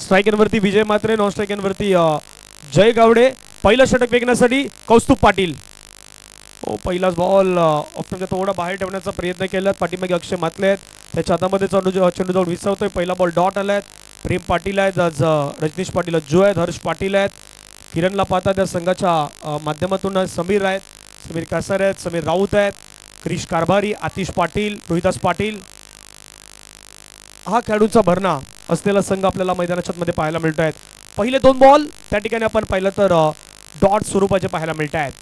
स्ट्रायकरवरती विजय मात्रे, non स्ट्रायकरवरती जय गावडे. पहिलं षटक फेकण्यासाठी कौस्तुभ पाटील. पहिलाच बॉल ऑप्शनच्या थोडा बाहेर ठेवण्याचा प्रयत्न केला. पाठीमागे अक्षय मातले आहेत, त्याच्या हातामध्ये चेंडू जाऊन विसरतोय. पहिला बॉल डॉट आलाय. प्रेम पाटील आहेत, रजनीश पाटील जो आहेत, हर्ष पाटील आहेत. किरणला पाहता त्या संघाच्या माध्यमातून समीर आहेत, समीर कासार आहेत, समीर राऊत आहेत, क्रिश कारभारी, आतिश पाटील, रोहिदास पाटील. हा खेळाडूंचा भरणा असलेला संघ आपल्याला मैदानाच्या मध्ये पाहायला मिळत आहेत. पहिले 2 बॉल त्या ठिकाणी आपण पाहिलं तर डॉट स्वरूपाचे पाहायला मिळत आहेत.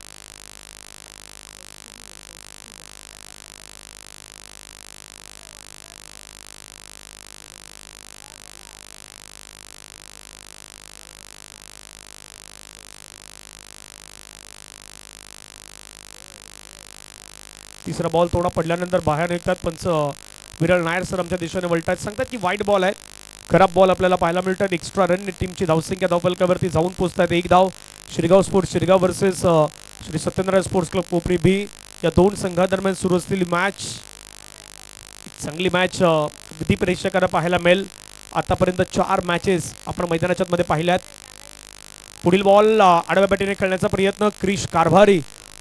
तिसरा बॉल थोडा पडल्यानंतर बाहेर निघतात. पंच विरल नायर सर आमच्या दिशेने वळतात, सांगतात की वाईट बॉल आहे. खराब बॉल आपल्याला पाहायला मिळतात. एक्स्ट्रा रन टीमची धावसंख्या धावफलकावरती जाऊन पोहोचतात. 1 धाव. Shirgaon sports Shirgaon versus Shri Satyanarayan sports club Kopri B या 2 संघादरम्यान सुरू असलेली मॅच. चांगली मॅच विधी प्रेक्षकांना पाहायला मिळेल. आतापर्यंत 4 मॅचेस आपण मैदानाच्या मध्ये पाहिल्यात. पुढील बॉल आडव्या बॅटीने खेळण्याचा प्रयत्न. क्रिश कारभारी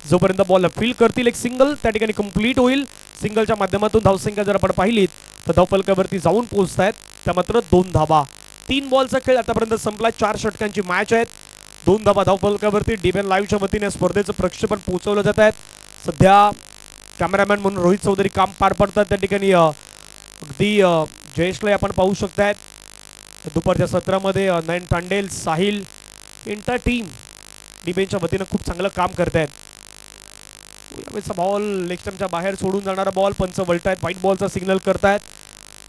जोपर्यंत बॉल फील करतील एक सिंगल त्या ठिकाणी कंप्लीट होईल. सिंगलच्या माध्यमातून धावसंख्या जर आपण पाहिलीत तर धावफलकावरती जाऊन पोहोचतायत. त्या मात्र 2 धाबा. 3 बॉलचा खेळ आतापर्यंत संपला. 4 षटकांची मॅच आहेत. 2 धाबा धावफलकावरती. डीबीएन लाईव्हच्या वतीने स्पर्धेचं प्रक्षेपण पोहोचवलं जात आहे. सध्या कॅमेरामॅन म्हणून रोहित चौधरी काम पार पडतात. त्या ठिकाणी अगदी जयेशला आपण पाहू शकतायत. दुपारच्या सत्रामध्ये नयन तांडेल, साहिल इंटर टीम डीबीएनच्या वतीने खूप चांगलं काम करतायत. बॉल लेग स्टंपच्या बाहेर सोडून जाणारा बॉल पंच वळतायत. व्हाईट बॉलचा सिग्नल करतायत.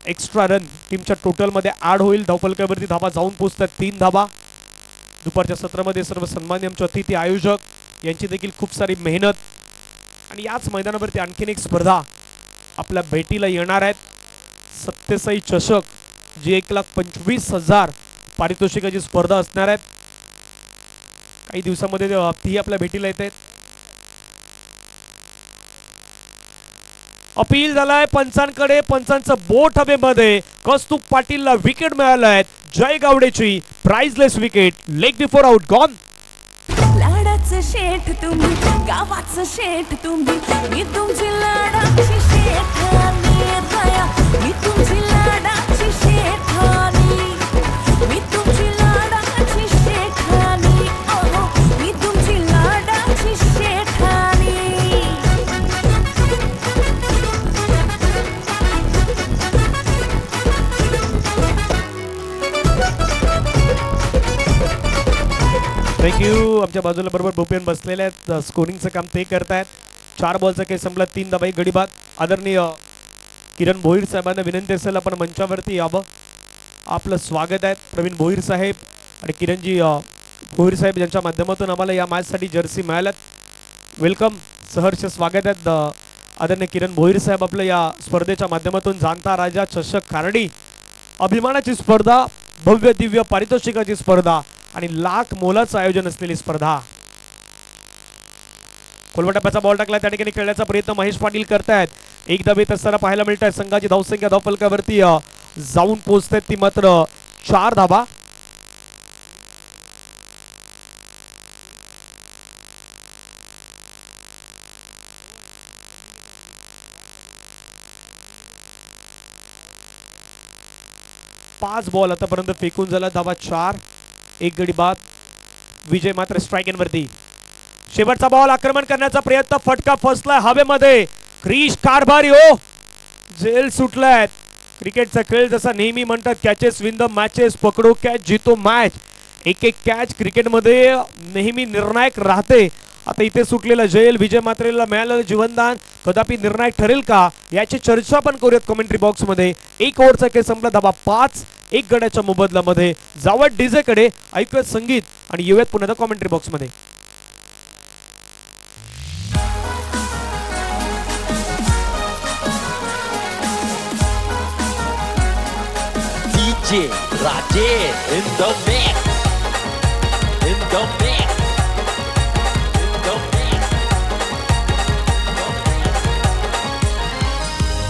एक्स्ट्रा रन टीमच्या टोटलमध्ये ऍड होईल. धावफलकावरती धाबा जाऊन पोहोचतात. 3 धाबा. दुपारच्या सत्रामध्ये सर्व सन्मान्य आमचे अतिथी आयोजक यांची देखील खूप सारी मेहनत आणि याच मैदानावरती आणखीन एक स्पर्धा आपल्या भेटीला येणार आहेत. सत्यसाई चषक जी 1,25,000 पारितोषिकाची स्पर्धा असणार आहेत. काही दिवसामध्ये ती आपल्या भेटीला येत आहेत. अपील झालाय पंचांकडे. पंचांचं बोट हवेमध्ये. कौस्तुभ पाटीलला विकेट मिळालाय. जय गावडेची priceless wicket. Leg before out gone. लाडाचं शेठ तुम्ही, गावाचं शेठ तुम्ही, मी तुमची लाडाची शेठानी दया, मी तुमची लाडाची शेठानी, मी तुमची लाडाची शेठानी, ओहो मी तुमची लाडाची शेठानी. थँक्यू. आमच्या बाजूला बरोबर भूपेन बसलेले आहेत. स्कोरिंगचं काम ते करतायत. 4 बॉलचा खेळ संपला. 3 धाबा एक गडीबाद. आदरणीय किरण भोईर साहेबांना विनंती असेल आपण मंचावरती यावं. आपलं स्वागत आहे. प्रवीण भोईर साहेब आणि किरणजी भोईर साहेब यांच्या माध्यमातून आम्हाला या मॅचसाठी जर्सी मिळाल्यात. वेलकम, सहर्ष स्वागत आहेत. आदरणीय किरण भोईर साहेब आपलं या स्पर्धेच्या माध्यमातून जाणता राजा चषक खारडी अभिमानाची स्पर्धा, भव्य दिव्य पारितोषिकाची स्पर्धा आणि लाख मोलाचं आयोजन असलेली स्पर्धा. कोलवटाप्याचा बॉल टाकला. त्या ठिकाणी खेळण्याचा प्रयत्न महेश पाटील करतायत. 1 धाव येत असताना पाहायला मिळत आहे. संघाची धावसंख्या धावफलकावरती जाऊन पोहोचतात. ती मात्र 4 धाबा. पाच बॉल आतापर्यंत फेकून झाला. धाबा 4. 1 गडी बाद. विजय मात्र स्ट्रायकरवरती. शेवटचा बॉल आक्रमण करण्याचा प्रयत्न. फटका फसलाय हवेमध्ये. क्रिश कारभारी हो जेल सुटलाय. क्रिकेटचा खेळ जसा नेहमी म्हणतात कॅचेस विन द मॅचेस, पकडो कॅच जीतो मॅच. एक एक कॅच क्रिकेटमध्ये नेहमी निर्णायक राहते. आता इथे सुटलेला जेल विजय मात्रेला मिळालेलं जीवनदान कदापि निर्णायक ठरेल का याची चर्चा पण करूयात कमेंट्री बॉक्स मध्ये. 1 ओव्हरचा खेळ संपला. धाबा 5. 1 गड्याच्या मोबदल्यामध्ये. जावत डीजे कडे, ऐकूयात संगीत आणि येऊयात पुन्हा कमेंट्री बॉक्स मध्ये. DJ Rajesh in the mix, in the mix, in the mix.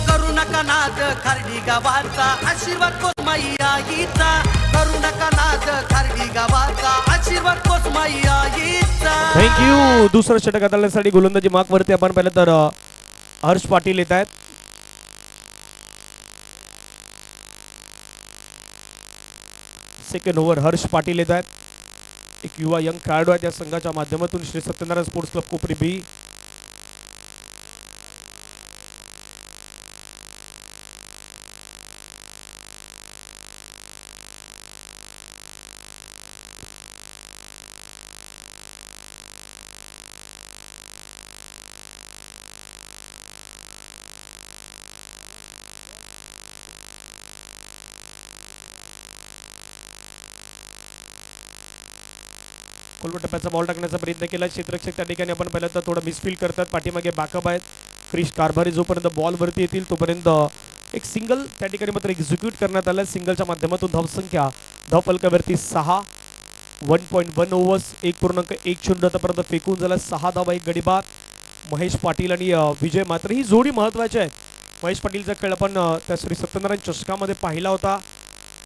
करू नका नाद खारडी गावाचा, आशीर्वाद कोण माई आईचा. करू नका माझ्या खारगी गावाचा आशीर्वाद तोच माई आईचा. थँक्यू. दुसरं षटक हाताळण्यासाठी गोलंदाजी मार्क वरती आपण पाहिलं तर हर्ष पाटील येत आहेत. सेकंड ओव्हर हर्ष पाटील येत आहेत. एक युवा यंग खेळाडू आहे त्या संघाच्या माध्यमातून श्री सत्यनारायण स्पोर्ट्स क्लब कोपरी बी. खोलवर टप्प्याचा बॉल टाकण्याचा प्रयत्न केला. क्षेत्ररक्षक त्या ठिकाणी आपण पाहिलं तर थोडं मिसफील करतात. पाठीमागे बॅकअप आहेत. क्रिश कारभारी जोपर्यंत बॉल वरती येतील तोपर्यंत एक सिंगल त्या ठिकाणी मात्र एक्झिक्यूट करण्यात आलं. सिंगलच्या माध्यमातून धावसंख्या धावफलकावरती 6. 1.1 ओव्हर्स 1.10 आतापर्यंत फेकून झाला. 6 धावा 1 गडी बाद. महेश पाटील आणि विजय मात्र ही जोडी महत्वाची आहे. महेश पाटीलचा खेळ आपण त्या श्री सत्यनारायण चषकामध्ये पाहिला होता.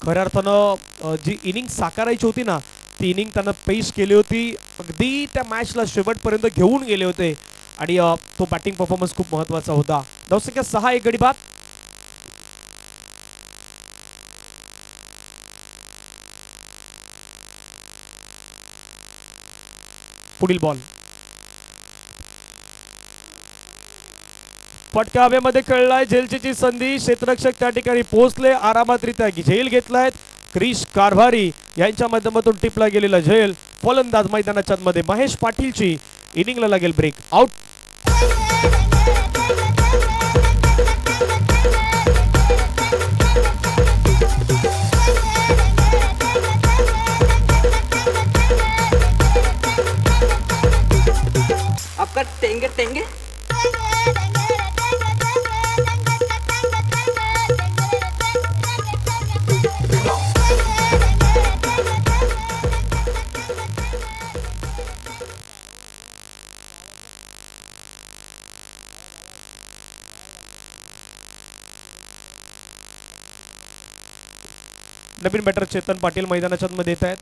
खऱ्या अर्थानं जी इनिंग साकारायची होती ना ती इनिंग त्यानं पेश केली होती. अगदी त्या मॅचला शेवटपर्यंत घेऊन गेले होते आणि तो बॅटिंग परफॉर्मन्स खूप महत्वाचा होता. धावसंख्या 6 1 गडी बाद. पुढील बॉल फटका हवेमध्ये खेळलाय. झेलची संधी. क्षेत्ररक्षक त्या ठिकाणी पोहोचले. आरामातरित्या झेल घेतलाय. क्रिश कारभारी यांच्या माध्यमातून टिपला गेलेला झेल. फलंदाज मैदानाच्या मध्ये महेश पाटीलची इनिंगला लागेल ब्रेक. आउट. आपका टेंगे टेंगे नवीन बॅटर चेतन पाटील मैदानाच्या मध्ये येत आहेत.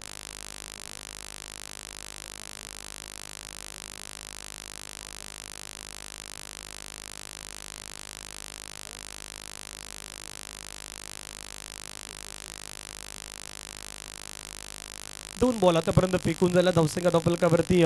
दोन बॉल आतापर्यंत फेकून झाला. धावसंख्या धावफलकावरती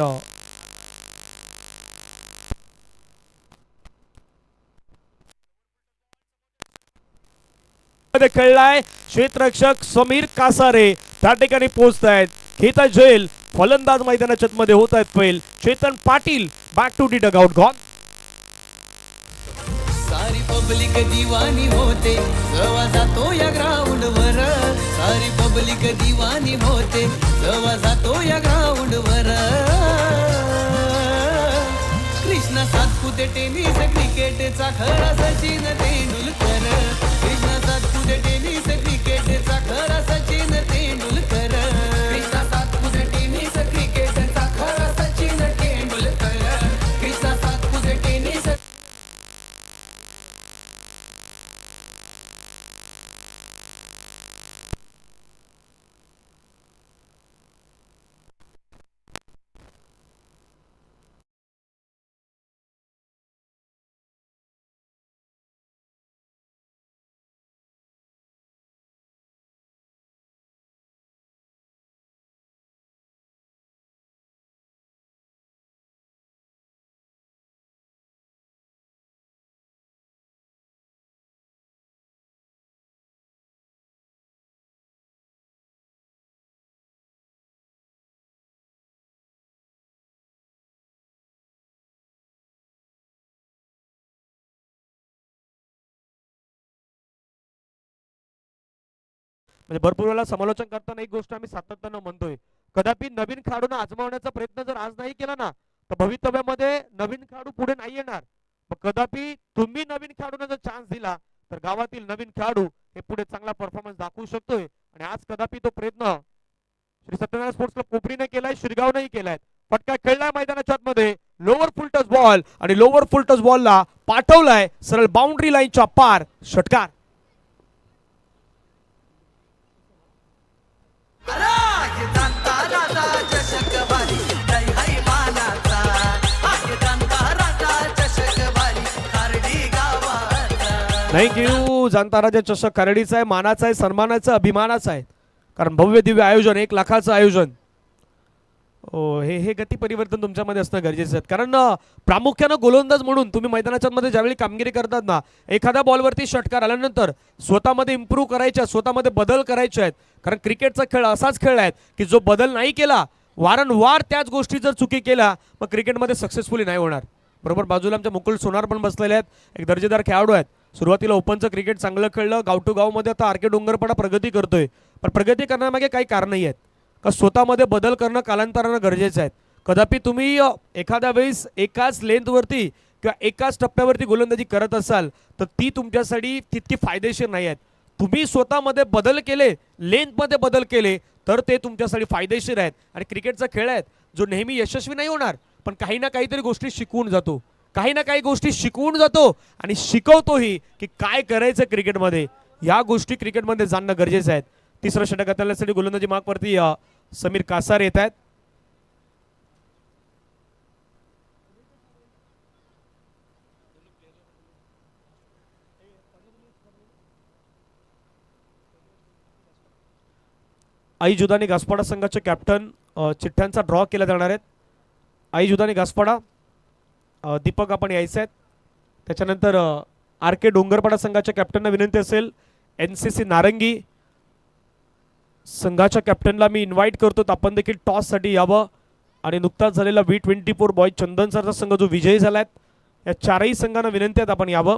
खेळलाय. क्षेत्ररक्षक समीर कासारे त्या ठिकाणी पोहोचत आहेत. घेता झेल. फलंदाज मैदानाच्या मध्ये होत आहेत पैल. Chetan Patil back to the dugout gone. सारी पब्लिक दीवानी होते जेव्हा जातो या ग्राउंड वर. सारी पब्लिक दीवानी होते जेव्हा जातो या ग्राउंड वर. कृष्णा सातपुते टेनिस क्रिकेटचा खरा सचिन तेंडुलकर. कृष्णा सातपुते टेनिस क्रिकेटचा खरा सचिन तेंडुलकर. कृष्णा सातपुते टेनिस क्रिकेटचा खरा सचिन तेंडुलकर. कृष्णा सातपुते टेनिस. म्हणजे भरपूर वेळा समालोचन करताना एक गोष्ट आम्ही सातत्यानं म्हणतोय, कदापि नवीन खेळाडूंना आजमावण्याचा प्रयत्न जर आज नाही केला ना तर भवितव्यामध्ये नवीन खेळाडू पुढे नाही येणार. मग कदापि तुम्ही नवीन खेळाडूंना जर चान्स दिला तर गावातील नवीन खेळाडू हे पुढे चांगला परफॉर्मन्स दाखवू शकतोय. आणि आज कदापि तो प्रयत्न श्री सत्यनारायण स्पोर्ट्स क्लब कोपरीने केलाय, शिरगावनेही केलाय. फटका खेळलाय मैदानाच्या आतमध्ये. लोअर फुल टच बॉल आणि लोअर फुल टच बॉलला पाठवलाय सरळ बाउंड्री लाईनच्या पार. षटकार. थँक्यू. जाणता राजा चषक खरडीचा आहे, मानाचा आहे, सन्मानाचा, अभिमानाचा आहे. कारण भव्य दिव्य आयोजन, 1 लाखाचं आयोजन. हे गती परिवर्तन तुमच्यामध्ये असणं गरजेचं आहे. कारण प्रामुख्यानं गोलंदाज म्हणून तुम्ही मैदानाच्या मध्ये ज्यावेळी कामगिरी करतात ना, एखाद्या बॉलवरती षटकार आल्यानंतर स्वतःमध्ये इम्प्रूव्ह करायच्या, स्वतःमध्ये बदल करायचे आहेत. कारण क्रिकेटचा खेळ असाच खेळ आहे की जो बदल नाही केला, वारंवार त्याच गोष्टी जर चुकी केल्या, मग क्रिकेटमध्ये सक्सेसफुली नाही होणार. बरोबर बाजूला आमच्या मुकुल सोनार पण बसलेले आहेत, एक दर्जेदार खेळाडू आहेत. सुरुवातीला ओपनचं क्रिकेट चांगलं खेळलं, गाव टू गावमध्ये आता आर के डोंगरपाडा प्रगती करतोय. पण प्रगती करण्यामागे काही कारणही आहेत का स्वतःमध्ये बदल करणं कालांतरानं गरजेचं आहे. कदापि तुम्ही एखाद्या वेळेस एकाच लेंथवरती किंवा एकाच टप्प्यावरती गोलंदाजी करत असाल तर ती तुमच्यासाठी तितकी फायदेशीर नाही आहेत. तुम्ही स्वतःमध्ये बदल केले, लेंथमध्ये बदल केले तर ते तुमच्यासाठी फायदेशीर आहेत. आणि क्रिकेटचा खेळ आहे जो नेहमी यशस्वी नाही होणार, पण काही ना काहीतरी गोष्टी शिकवून जातो, काही ना काही गोष्टी शिकवून जातो आणि शिकवतोही की काय करायचं क्रिकेटमध्ये. या गोष्टी क्रिकेटमध्ये जाणणं गरजेचं आहे. तिसरं षटक हाताळण्यासाठी गोलंदाजी मार्कवरती समीर कासार येत आहेत. आई जुदानी घासपाडा संघाचे कॅप्टन चिठ्ठ्यांचा ड्रॉ केला जाणार आहेत. आई जुदानी घासपाडा दीपक आपण यायचे आहेत. त्याच्यानंतर आर के डोंगरपाडा संघाच्या कॅप्टनना विनंती असेल NCC नारंगी संघाच्या कॅप्टनला मी इन्व्हाइट करतो आपण देखील टॉससाठी यावं. आणि नुकताच झालेला V24 बॉय चंदन सरचा संघ जो विजयी झालाय, या चारही संघांना विनंती आहेत आपण यावं.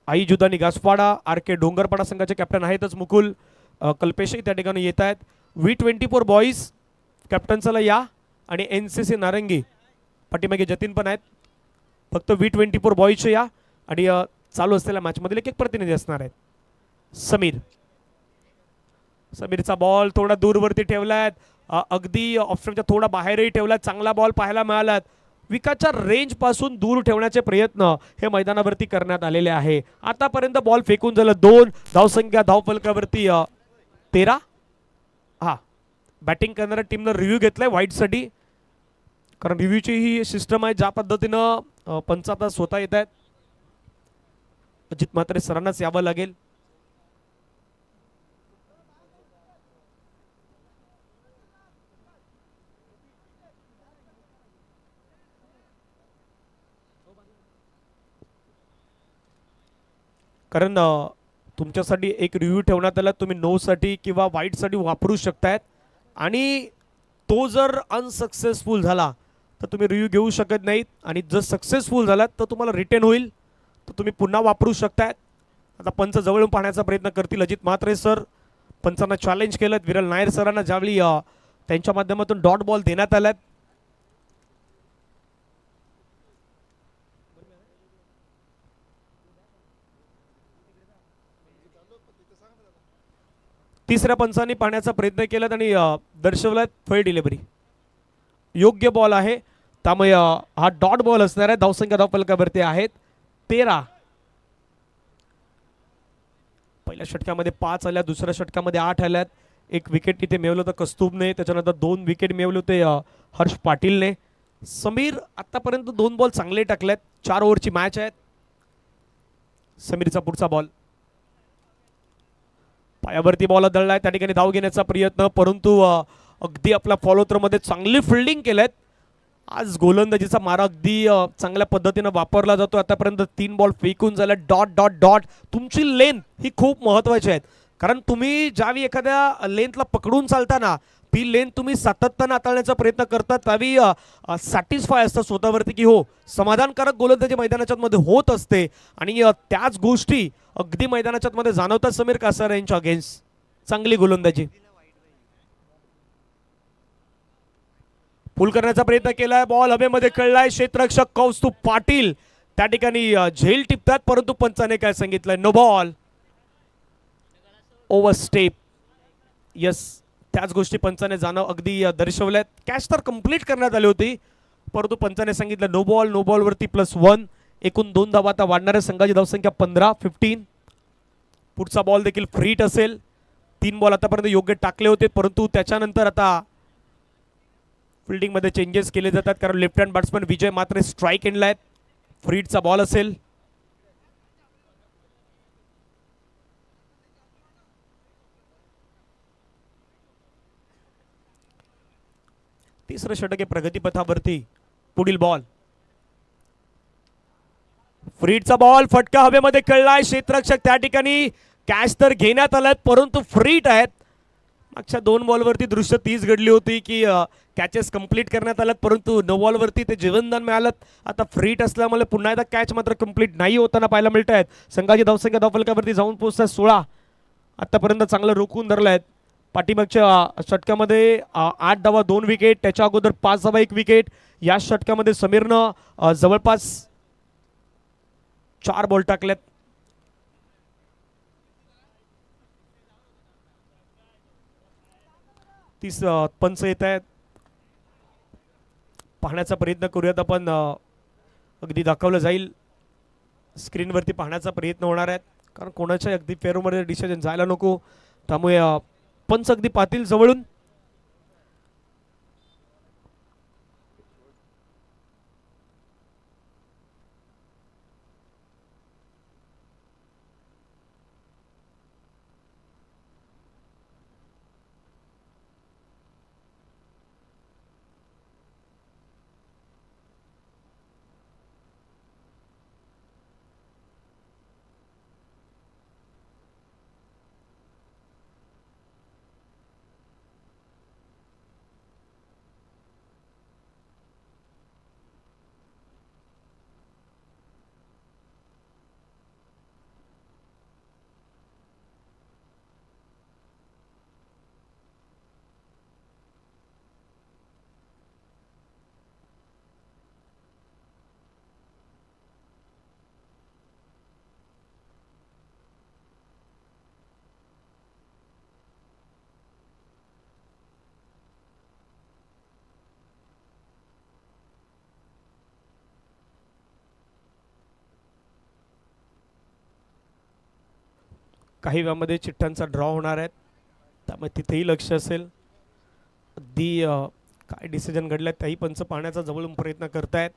आई जुदानी घासपाडा, आर के डोंगरपाडा संघाचे कॅप्टन आहेतच मुकुल, कल्पेशही त्या ठिकाणी येत आहेत. V24 बॉईज कॅप्टन्सला या आणि NCC नारंगी पाठीमागे जतीन पण आहेत. फक्त V24 बॉईजचे या आणि चालू असलेल्या मॅचमधील एक प्रतिनिधी असणार आहेत. समीरचा बॉल थोडा दूरवरती ठेवलाय, अगदी ऑप्शनच्या थोडा बाहेरही ठेवलाय. चांगला बॉल पाहायला मिळाला. विकेटच्या रेंज पासून दूर ठेवण्याचे प्रयत्न हे मैदानावरती करण्यात आलेले आहे. आतापर्यंत बॉल फेकून झालं 2 धावसंख्या धावफलकावरती 13. हा बॅटिंग करणाऱ्या टीमनं रिव्ह्यू घेतलाय वाईटसाठी, कारण रिव्ह्यूची ही सिस्टम आहे ज्या पद्धतीनं पंच आता स्वतः येत आहेत. अजित म्हात्रे सरांनाच यावं लागेल. कारण तुमच्यासाठी एक रिव्ह्यू ठेवण्यात आला, तुम्ही नो साठी किंवा वाईट साठी वापरू शकतायत. आणि तो जर अनसक्सेसफुल झाला तर तुम्ही रिव्ह्यू घेऊ शकत नाहीत, आणि जर सक्सेसफुल झालात तर तुम्हाला रिटर्न होईल, तर तुम्ही पुन्हा वापरू शकतायत. आता पंच जवळून पाहण्याचा प्रयत्न करतील अजित म्हात्रे सर. पंचांना चॅलेंज केलं विरल नायर सरांना ज्यावेळी त्यांच्या माध्यमातून डॉट बॉल देण्यात आल्यात. तिसऱ्या पंचांनी पाहण्याचा प्रयत्न केला आणि दर्शवलाय फळ डिलिव्हरी. योग्य बॉल आहे, त्यामुळे हा डॉट बॉल असणार आहे. धावसंख्या धावफलकावरती आहेत 13. पहिल्या षटकामध्ये 5 आल्या, दुसऱ्या षटकामध्ये 8 आल्यात. एक विकेट तिथे मिळवलं होतं कस्तुबने, त्याच्यानंतर 2 विकेट मिळवले होते हर्ष पाटीलने. समीर आतापर्यंत 2 बॉल चांगले टाकलेत. 4 ओव्हरची मॅच आहे. समीरचा पुढचा बॉल पायावरती बॉल दळलाय, त्या ठिकाणी धाव घेण्याचा प्रयत्न, परंतु अगदी आपल्या फॉलो थ्रोमध्ये चांगली फिल्डिंग केलेत. आज गोलंदाजीचा मारा अगदी चांगल्या पद्धतीने वापरला जातो. आतापर्यंत 3 बॉल फेकून झाला. Dot dot dot. तुमची लेंथ ही खूप महत्त्वाची आहे, कारण तुम्ही ज्यावेळी एखाद्या लेंथला पकडून चालताना ती लेंथ तुम्ही सातत्याने हाताळण्याचा प्रयत्न करतात, त्यावेळी सॅटिस्फाय असतं स्वतःवरती की हो समाधानकारक गोलंदाजी मैदानाच्या मध्ये होत असते. आणि त्याच गोष्टी अगदी मैदानाच्या मध्ये जाणवतात समीर कासार यांच्या अगेन्स्ट. चांगली गोलंदाजी. पुल करण्याचा प्रयत्न केलाय, बॉल हवेमध्ये खेळलाय. क्षेत्ररक्षक कौस्तुभ पाटील त्या ठिकाणी झेल टिपतात, परंतु पंचाने काय सांगितलंय, no ball, over step. Yes, त्याच गोष्टी पंचाने जाणव अगदी दर्शवल्यात. कॅच तर कंप्लीट करण्यात आली होती, परंतु पंचाने सांगितलं नो बॉल. नो बॉल वरती +1. एकूण 2 धावा आता वाढणाऱ्या संघाची धावसंख्या 15. पुढचा बॉल देखील फ्रीट असेल. 3 बॉल आतापर्यंत योग्य टाकले होते, परंतु त्याच्यानंतर आता फिल्डिंग मध्ये चेंजेस केले जातात, कारण लेफ्ट हँड बॅट्समन विजय मात्र स्ट्राईक एंडला आहेत. फ्रीटचा बॉल असेल. तिसरं षटक आहे प्रगतीपथावरती. पुढील बॉल, फ्रीडचा बॉल फटका हवेमध्ये कळलाय. क्षेत्ररक्षक त्या ठिकाणी कॅच तर घेण्यात आलाय, परंतु फ्रीट आहेत. मागच्या 2 बॉलवरती दृश्य तीच घडली होती की कॅचेस कंप्लीट करण्यात आल्यात, परंतु 9 बॉलवरती ते जीवनदान मिळालं. आता फ्रीट असल्यामुळे पुन्हा एकदा कॅच मात्र कंप्लीट नाही होताना पाहायला मिळत आहेत. संघाची धावसंख्या धावफलकावरती जाऊन पोहोचतात 16. आतापर्यंत चांगलं रोखून धरलं आहेत. पाठीमागच्या षटकामध्ये 8 धावा 2 विकेट, त्याच्या अगोदर 5 धावा 1 विकेट. या षटकामध्ये समीरनं जवळपास 4 बॉल टाकल्यात. तीस पंच येत आहेत. पाहण्याचा प्रयत्न करूयात आपण. अगदी दाखवलं जाईल स्क्रीनवरती, पाहण्याचा प्रयत्न होणार आहेत, कारण कोणाच्या अगदी फेरोमध्ये डिसिजन जायला नको. त्यामुळे पंच अगदी पातील जवळून. काही वेळामध्ये चिठ्ठ्यांचा ड्रॉ होणार आहेत, त्यामुळे तिथेही लक्ष असेल. अगदी काय डिसिजन घडले त्याही पंच पाहण्याचा जवळून प्रयत्न करतायत.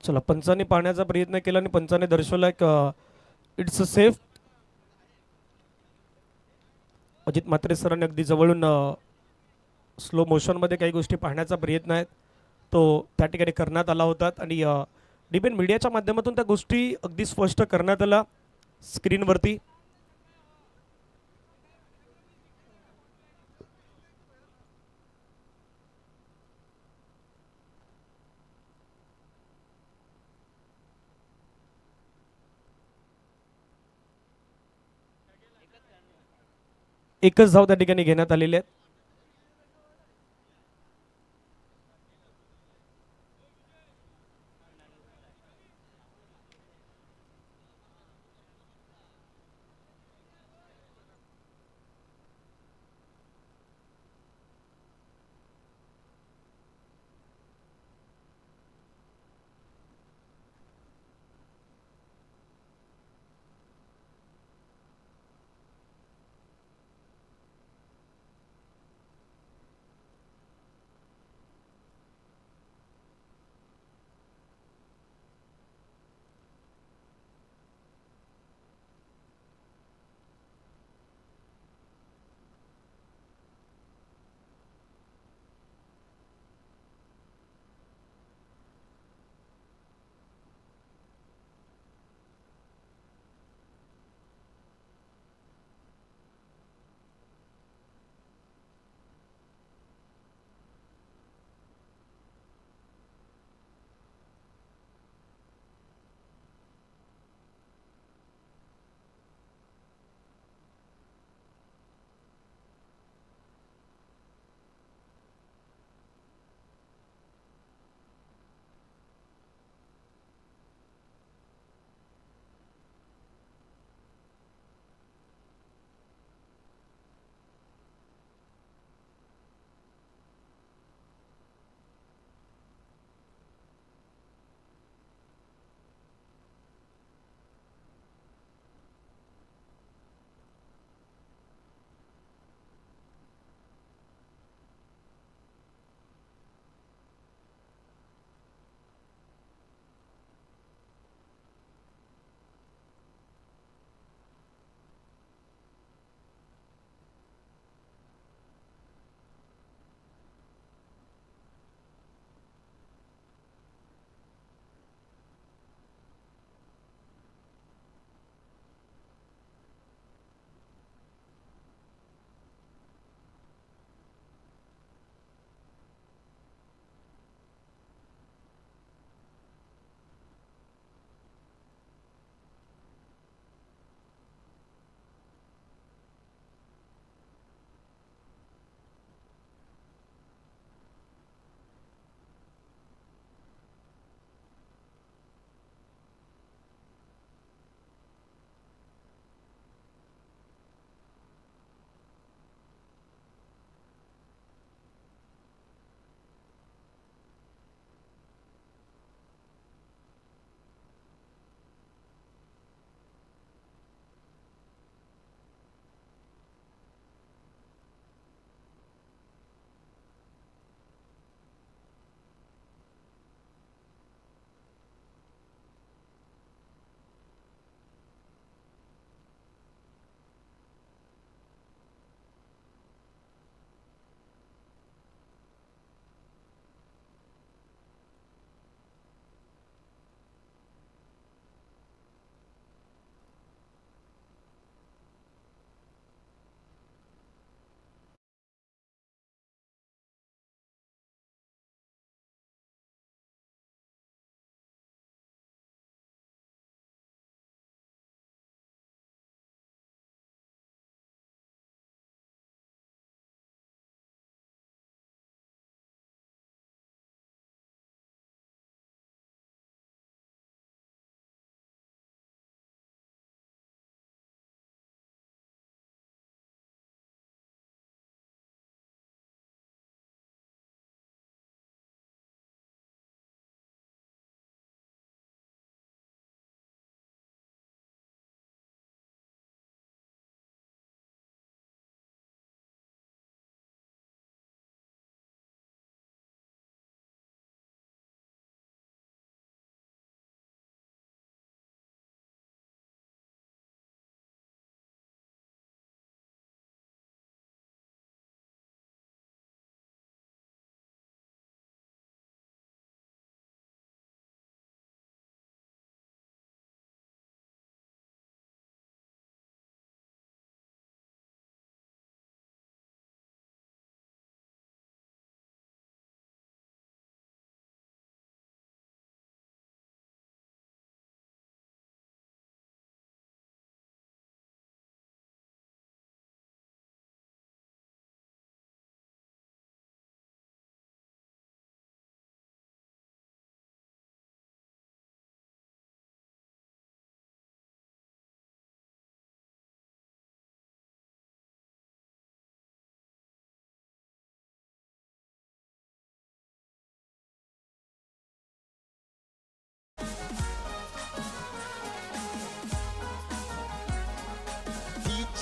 चला, पंचांनी पाहण्याचा प्रयत्न केला आणि पंचाने दर्शवला एक it's a safe. Ajit Mhatre सरांनी अगदी जवळून स्लो मोशनमध्ये काही गोष्टी पाहण्याचा प्रयत्न आहे तो त्या ठिकाणी करण्यात आला होता, आणि डिपेंड मीडियाच्या माध्यमातून त्या गोष्टी अगदी स्पष्ट करण्यात आल्या स्क्रीनवरती. एकच धाव त्या ठिकाणी घेण्यात आलेले आहेत.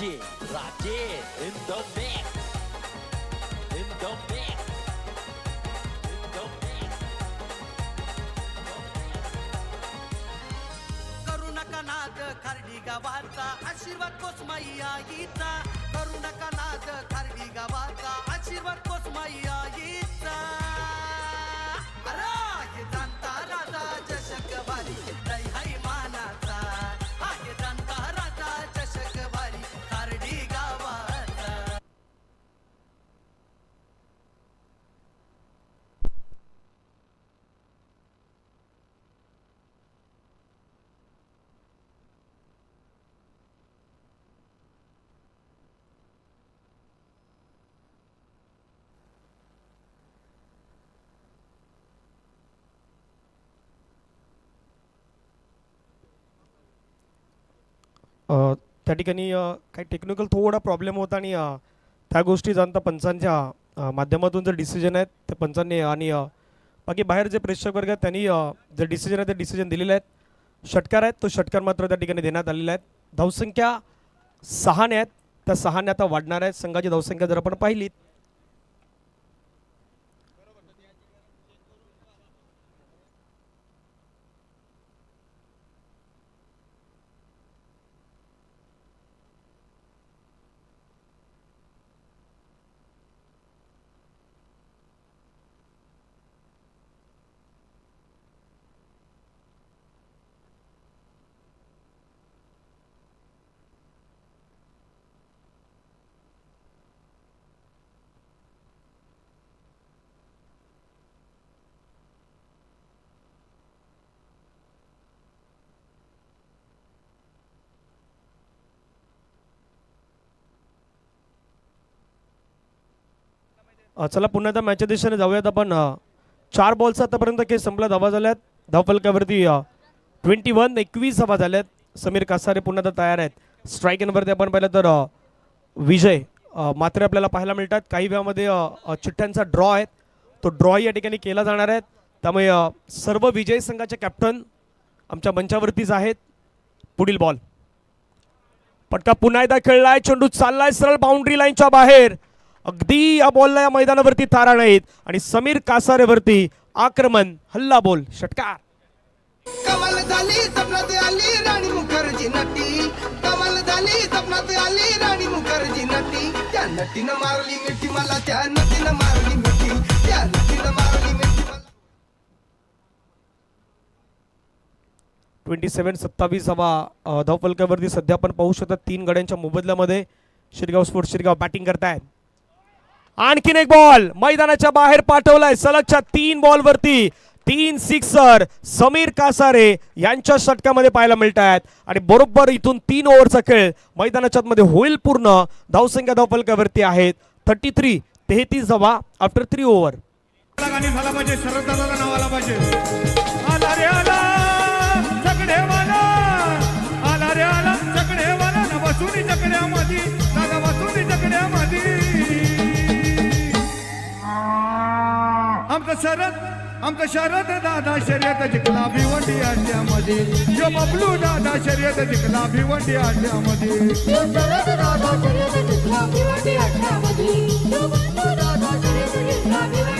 Raje in the mix. In the mix. In the mix. करू नका नाद खारडी गावाचा आशीर्वाद कोसमाई आईचा करू नका नाद खारडी गावाचा आशीर्वाद कोसमाई आईचा अरे हे जाणता राजा चषक वारी जय हाय मानाचा हा हे जाणता राजा चषक वारी खारडी गावाचा त्या ठिकाणी काही टेक्निकल थोडा प्रॉब्लेम होता आणि त्या गोष्टी जाणता पंचांच्या माध्यमातून जे डिसिजन आहेत ते पंचांनी आणि बाकी बाहेर जे प्रेक्षक वर्ग आहेत त्यांनी जे डिसिजन आहे ते डिसिजन दिलेले आहेत. षटकार आहेत तो षटकार मात्र त्या ठिकाणी देण्यात आलेला आहेत. धावसंख्या 6 आहेत त्या 6 आता वाढणार आहेत. संघाची धावसंख्या जर आपण पाहिलीत चला पुन्हा एकदा मॅचच्या दिशेने जाऊयात आपण. 4 बॉलचा आतापर्यंत खेळ संपला. धावा झाल्यात धावफलकावरती 21 धावा झाल्यात. समीर कासारे पुन्हा एकदा तयार आहेत. स्ट्राईक एनवरती आपण पाहिलं तर विजय मात्र आपल्याला पाहायला मिळतात. काही वेळामध्ये चिठ्ठ्यांचा ड्रॉ आहे तो ड्रॉ या ठिकाणी केला जाणार आहे. त्यामुळे सर्व विजय संघाचे कॅप्टन आमच्या मंचावरतीच आहेत. पुढील बॉल पटका पुन्हा एकदा खेळलाय. चेंडू चाललाय सरळ बाउंड्री लाईनच्या बाहेर. अगदी या बॉलला या मैदानावरती तारा नाहीत आणि समीर कासारेवरती आक्रमण हल्ला बोल षटकार. कमाल झाली सपनात आली राणी मुखर्जी नटी कमाल झाली सपनात आली राणी मुखर्जी नटी त्या नटीनं मारली मिठी मला त्या नटीनं मारली मिठी त्या नटीनं मारली मिठी मला 27 धावफलकावरती सध्या आपण पाहू शकता 3 गड्यांच्या मोबदल्यामध्ये शिरगाव स्पोर्ट्स शिरगाव बॅटिंग करतायत. आणखीन एक बॉल मैदानाच्या बाहेर पाठवलाय. सलगच्या 3 बॉलवरती 3 सिक्सर समीर कासारे यांच्या षटकामध्ये पाहायला मिळत आहेत आणि बरोबर इथून 3 ओव्हरचा खेळ मैदानाच्या मध्ये होईल पूर्ण. धावसंख्या धावफलकावरती आहेत 33 धावा आफ्टर 3 ओव्हर. झाला पाहिजे शरद नाव आला पाहिजे. आला रे आला चकडेवाला आला रे आला चकडेवाला ना बसून चकड्यामध्ये दादा बसून चकड्यामध्ये आमचं शरद दादा शर्यत जिंकला भिवंडी अड्ड्यामध्ये. जो बबलू दादा शर्यत जिंकला भिवंडी अड्ड्यामध्ये.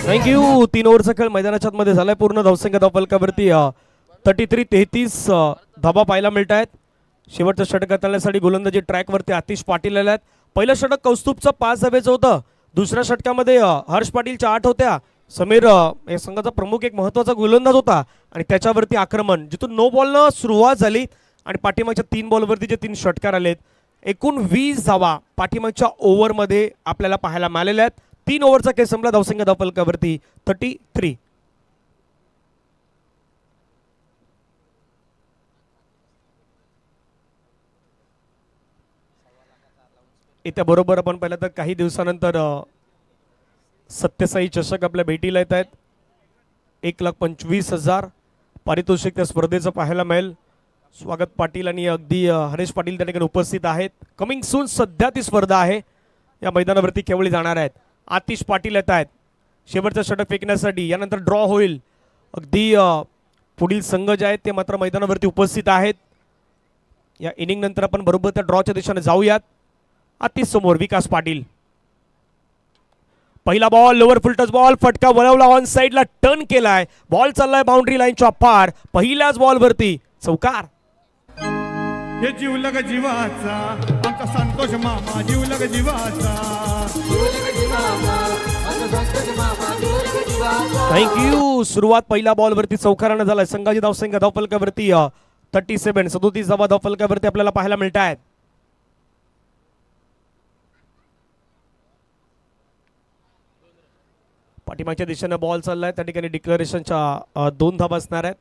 थँक्यू. 3 ओव्हरचा खेळ मैदानाच्या मध्ये झालाय पूर्ण. धावसंख्या धावफलकावरती 33 धाबा पाहायला मिळत आहेत. शेवटचं षटक करण्यासाठी गोलंदाजी ट्रॅकवरती आतिश पाटील आले आहेत. पहिलं षटक कौस्तुभचं 5 धावेचं होतं. दुसऱ्या षटकामध्ये हर्ष पाटीलच्या 8 होत्या. समीर या संघाचा प्रमुख एक महत्त्वाचा गोलंदाज होता आणि त्याच्यावरती आक्रमण जिथून नो बॉलनं सुरुवात झाली आणि पाठीमागच्या 3 बॉलवरती जे 3 षटकार आलेत. एकूण 20 धावा पाठीमागच्या ओव्हरमध्ये आपल्याला पाहायला मिळालेल्या आहेत. 3 ओव्हरचा खेळ संपला. धावसंख्या धावफलकावरती 33. येत्या बरोबर आपण पाहिलं तर काही दिवसानंतर सत्यसाई चषक आपल्या भेटीला येत आहेत. 1,25,000 पारितोषिक त्या स्पर्धेचं पाहायला मिळेल. स्वागत पाटील आणि अगदी हरेश पाटील त्या ठिकाणी उपस्थित आहेत. कमिंग सून सध्या ती स्पर्धा आहे या मैदानावरती खेळली जाणार आहेत. आतिश पाटील येत आहेत शेवटचं षटक फेकण्यासाठी. यानंतर ड्रॉ होईल. अगदी पुढील संघ जे आहेत ते मात्र मैदानावरती उपस्थित आहेत. या इनिंग नंतर आपण बरोबर त्या ड्रॉच्या दिशेने जाऊयात. आतिश समोर विकास पाटील. पहिला बॉल लोअर फुलटच बॉल फटका वळवला ऑन साइडला टर्न केलाय. बॉल चाललाय बाउंड्री लाईनच्या पार. पहिल्याच बॉल वरती चौकार. हे जीवलग जीवाचा आमचा संतोष मामा जीवलग जीवाचा. थँक्यू. सुरुवात पहिल्या बॉल वरती चौकारानं झालाय. संघाची धावसंख्या धावफलकावरती 37 धावा धावफलकावरती आपल्याला पाहायला मिळत आहेत. पाठीमागच्या दिशेने बॉल चाललाय. त्या ठिकाणी डिक्लेरेशनच्या 2 धावा असणार आहेत.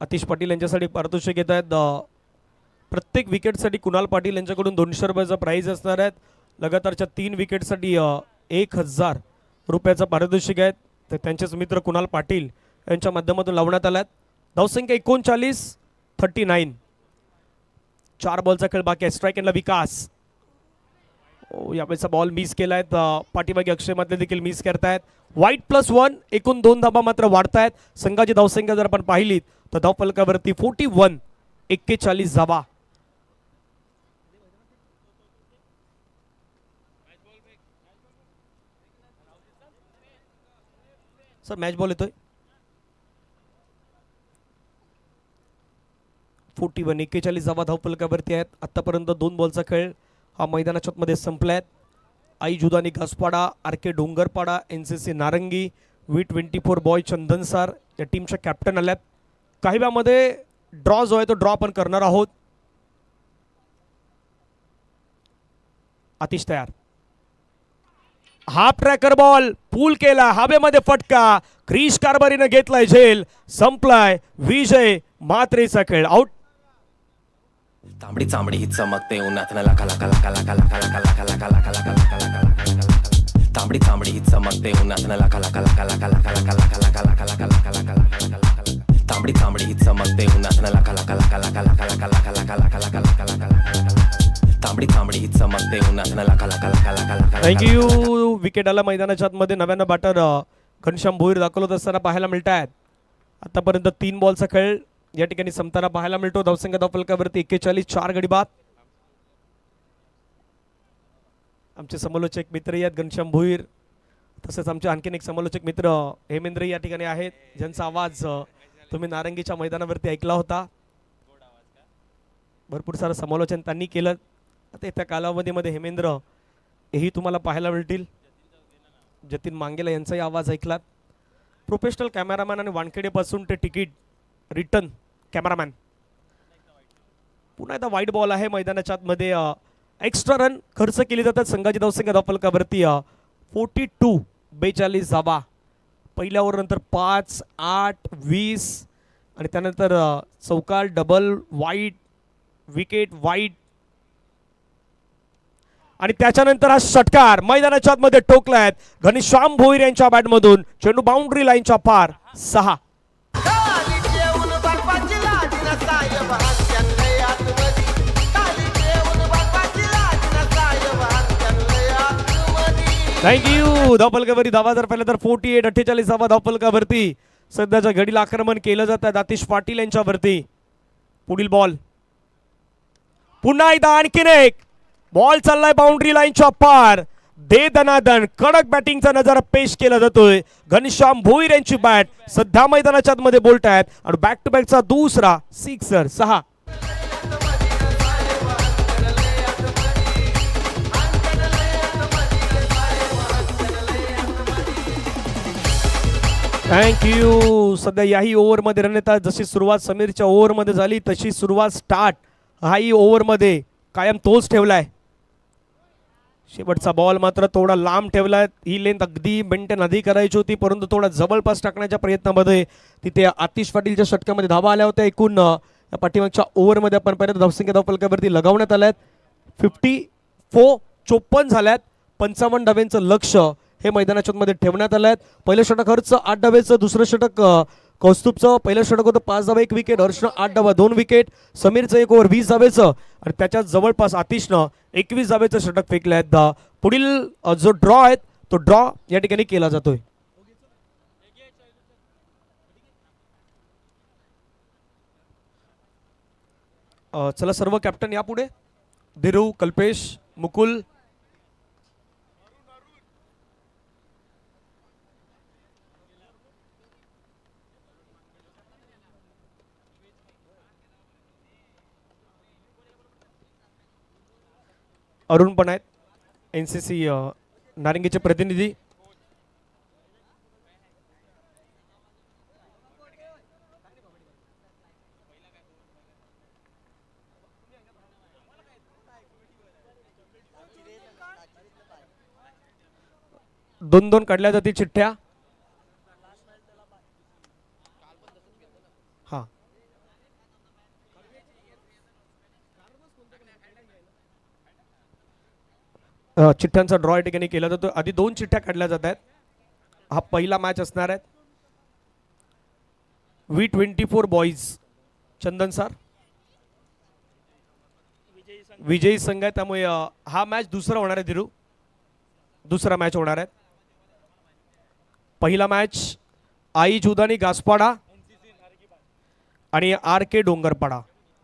आतिश पाटील यांच्यासाठी पारितोषिक येत आहेत. प्रत्येक विकेटसाठी कुणाल पाटील यांच्याकडून 200 रुपयाचा प्राइज असणार आहेत. लगातारच्या 3 विकेटसाठी 1000 रुपयाचं पारितोषिक आहेत. तर त्यांचेच मित्र कुणाल पाटील यांच्या माध्यमातून लावण्यात आल्यात. धावसंख्या 39. 4 बॉलचा खेळ बाकी आहे. स्ट्राईक एंडला विकास. यावेळेचा बॉल मिस केलाय. पाठीमागे अक्षय मात्रे देखील मिस करतायत. वाईट +1 एकूण 2 धाबा मात्र वाढतायत. संघाची धावसंख्या जर आपण पाहिलीत तर धावफलकावरती 41 धाबा. सर मॅच बॉल येतोय. 41 धावा धावफलकावरती आहेत. आतापर्यंत 2 बॉलचा खेळ हा मैदानाच्या मध्ये संपलाय. आई जुदानी घासपाडा, RK डोंगरपाडा, NCC नारंगी, V24 बॉय चंदनसार या टीमच्या कॅप्टन आल्यात. काही वेळामध्ये ड्रॉ जो आहे तो ड्रॉ आपण करणार आहोत. आतिश तयार. हाफ ट्रॅकर बॉल पूल केला. हवेमध्ये फटका. क्रिश कारभारीनं घेतलाय झेल. संपलाय. विजय मात्रेचा खेळ आउट. तांबडी चांबडी ही चमकते उन्हात लाका लाका लाका लाका लाका लाका लाका लाका लाका लाका लाका लाका लाका. तांबडी चांबडी ही चमकते उन्हात लाका लाका लाका लाका लाका लाका लाका लाका लाका लाका लाका लाका लाका लाका. तांबडी चांबडी ही चमकते उन्हात लाका लाका लाका लाका लाका लाका लाका लाका लाका लाका लाका लाका लाका. तांबडी चांबडी ही चमकते उन्हात लाका लाका लाका लाका लाका. थँक्यू. विकेट आला मैदानाच्या आतमध्ये. नव्यानं बॅटर घनश्याम भोईर दाखवत असताना पाहायला मिळत आहेत. आतापर्यंत 3 बॉलचा खेळ या ठिकाणी संपताना पाहायला मिळतो. धावसंख्या धावफलकावरती 41. 4 गडी बाद. आमचे समालोचक मित्र आहेत घनश्याम भोईर. तसेच आमचे आणखीन एक समालोचक मित्र हेमेंद्र या ठिकाणी आहेत, ज्यांचा आवाज तुम्ही नारंगीच्या मैदानावरती ऐकला होता. भरपूर सारं समालोचन त्यांनी केलं. आता त्या कालावधीमध्ये हेमेंद्र हेही तुम्हाला पाहायला मिळतील. जतीन मांगेला यांचाही आवाज ऐकलात. प्रोफेशनल कॅमेरामॅन आणि वानखेडेपासून ते तिकीट रिटर्न कॅमेरामॅन. पुन्हा एकदा वाईट बॉल आहे मैदानाच्या आतमध्ये. एक्स्ट्रा रन खर्च केली जातात. संघाची धावसंख्या धावफलकावरती 42 धावा. पहिल्या ओव्हरनंतर 5, 8, 20 आणि त्यानंतर चौकार, डबल, वाईट, विकेट, वाईट आणि त्याच्यानंतर हा षटकार मैदानाच्या आतमध्ये ठोकलाय घनश्याम भोईर यांच्या बॅटमधून. चेंडू बाउंड्री लाईनच्या पार. 6. थँक्यू. धावफलकावरती धावा जर पाहिलं तर 48 धावा धावफलकावरती सध्याच्या घडीला आक्रमण केलं जातं आतिश पाटील यांच्यावरती. पुढील बॉल पुन्हा एकदा आणखीन एक बॉल चाललाय बाउंड्री लाईनच्या पार. दे दनादन कडक बॅटिंगचा नजारा पेश केला जातोय. घनश्याम भोईर यांची बॅट सध्या मैदानाच्या आतमध्ये बोलत आहेत आणि बॅक टू बॅकचा दुसरा सिक्सर. 6. थँक्यू. सध्या याही ओव्हरमध्ये रन येतात. जशी सुरुवात समीरच्या ओव्हरमध्ये झाली तशी सुरुवात स्टार्ट हाही ओव्हरमध्ये कायम तोच ठेवलाय. शेवटचा बॉल मात्र थोडा लांब ठेवलाय. ही लेंथ अगदी मेंटेन आधी करायची होती परंतु थोडा जवळपास टाकण्याच्या प्रयत्नामध्ये तिथे आतिश पाटीलच्या षटकामध्ये धावा आल्या होत्या. एकूण या पाठीमागच्या ओव्हरमध्ये आपण पाहिलं धावसंख्या धावफलकावरती लगावण्यात आल्यात 54. 54 झाल्यात. 55 धाब्यांचं लक्ष हे मैदानाच्या मध्ये ठेवण्यात आलं आहे. पहिलं षटक हर्षचं 8 धाब्याचं, दुसरं षटक कौस्तुभचं. पहिलं षटक होतं 5 धाबा 1 विकेट, हर्षनं 8 धाबा 2 विकेट, समीरचं 1 ओव्हर 20 धाब्याचं आणि त्याच्यात जवळपास आतिशनं 21 धाब्याचं षटक फेकलं आहे. पुढील जो ड्रॉ आहे तो ड्रॉ या ठिकाणी केला जातोय. चला सर्व कॅप्टन या पुढे. धीरू, कल्पेश, मुकुल. अरुण पण आहेत, NCC नारंगीचे प्रतिनिधी. दोन दोन काढल्या जातील चिठ्ठ्या. हा, चिठ्ठ्यांचा ड्रॉ या ठिकाणी केला जातो. आधी 2 चिठ्ठ्या काढल्या जात आहेत. हा पहिला मॅच असणार आहे. V24 बॉईज चंदन सर विजयी संघ आहे, त्यामुळे हा मॅच दुसरा होणार आहे. धीरू, दुसरा मॅच होणार आहे. पहिला मॅच आई जुदानी गासपाडा आणि RK डोंगरपाडा.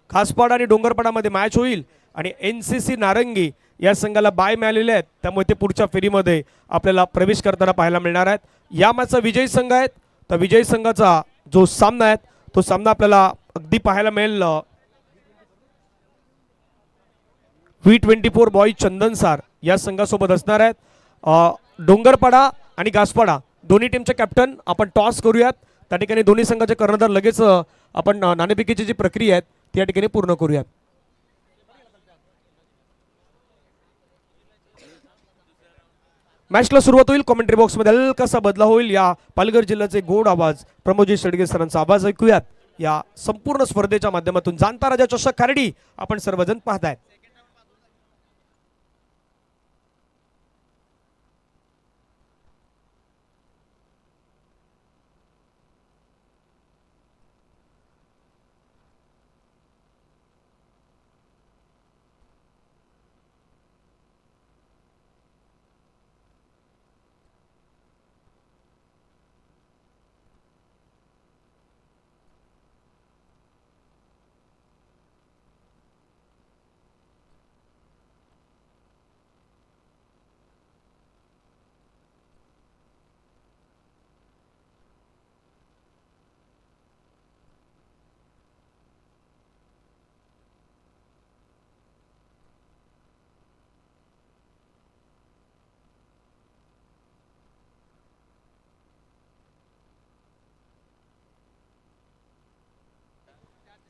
घासपाडा आणि डोंगरपाडामध्ये मॅच होईल आणि NCC नारंगी या संघाला बाय मिळालेले आहेत, त्यामुळे ते पुढच्या फेरीमध्ये आपल्याला प्रवेश करताना पाहायला मिळणार आहेत. या मॅचचा विजयी संघ आहेत, तर विजयी संघाचा जो सामना आहे तो सामना आपल्याला अगदी पाहायला मिळेल. V24 बॉईज चंदनसार या संघासोबत असणार आहेत. डोंगरपाडा आणि घासपाडा दोन्ही टीमचे कॅप्टन आपण टॉस करूयात. त्या ठिकाणी दोन्ही संघाचे कर्णधार लगेच आपण नाणेफेकीची जी प्रक्रिया आहे ती या ठिकाणी पूर्ण करूयात. मॅचला सुरुवात होईल. कॉमेंट्री बॉक्समध्ये हलकासा बदला होईल. या पालघर जिल्ह्याचे गोड आवाज प्रमोदजी शेडगे सरांचा आवाज ऐकूयात. या संपूर्ण स्पर्धेच्या माध्यमातून जाणता राजा चषक खर्डी आपण सर्वजण पाहतायत.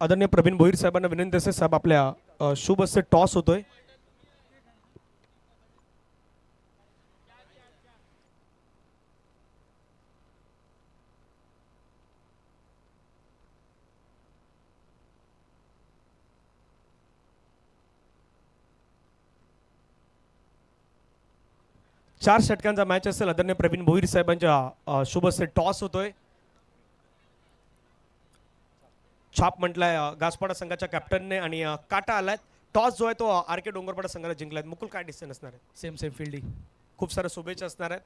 आदरणीय प्रवीण भोईर साहेबांना विनंती असेल, साहेब आपल्या शुभ असे टॉस होतोय. चार षटकांचा मॅच असेल. आदरणीय प्रवीण भोईर साहेबांच्या शुभ असे टॉस होतोय. छाप म्हटलाय घासपाडा संघाच्या कॅप्टनने आणि काटा आलाय. टॉस जो आहे तो RK डोंगरपाडा संघाला जिंकलाय. मुकुल काय डिसिजन असणार आहे? Same fielding. खूप साऱ्या शुभेच्छा असणार आहेत.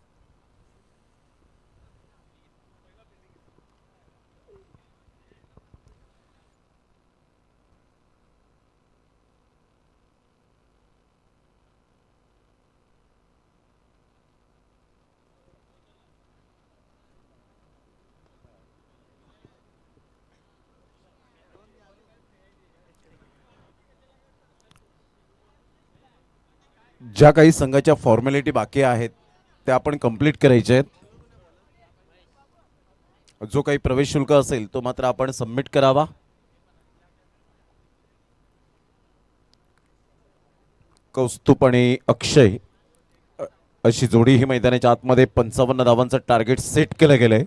ज्या काही संघाच्या फॉर्मॅलिटी बाकी आहेत त्या आपण कंप्लीट करायचे आहेत. जो काही प्रवेश शुल्क असेल तो मात्र आपण सबमिट करावा. कौस्तुभ आणि अक्षय अशी जोडी ही मैदानाच्या आतमध्ये 55 धावांचं टार्गेट सेट केलं गेलंय.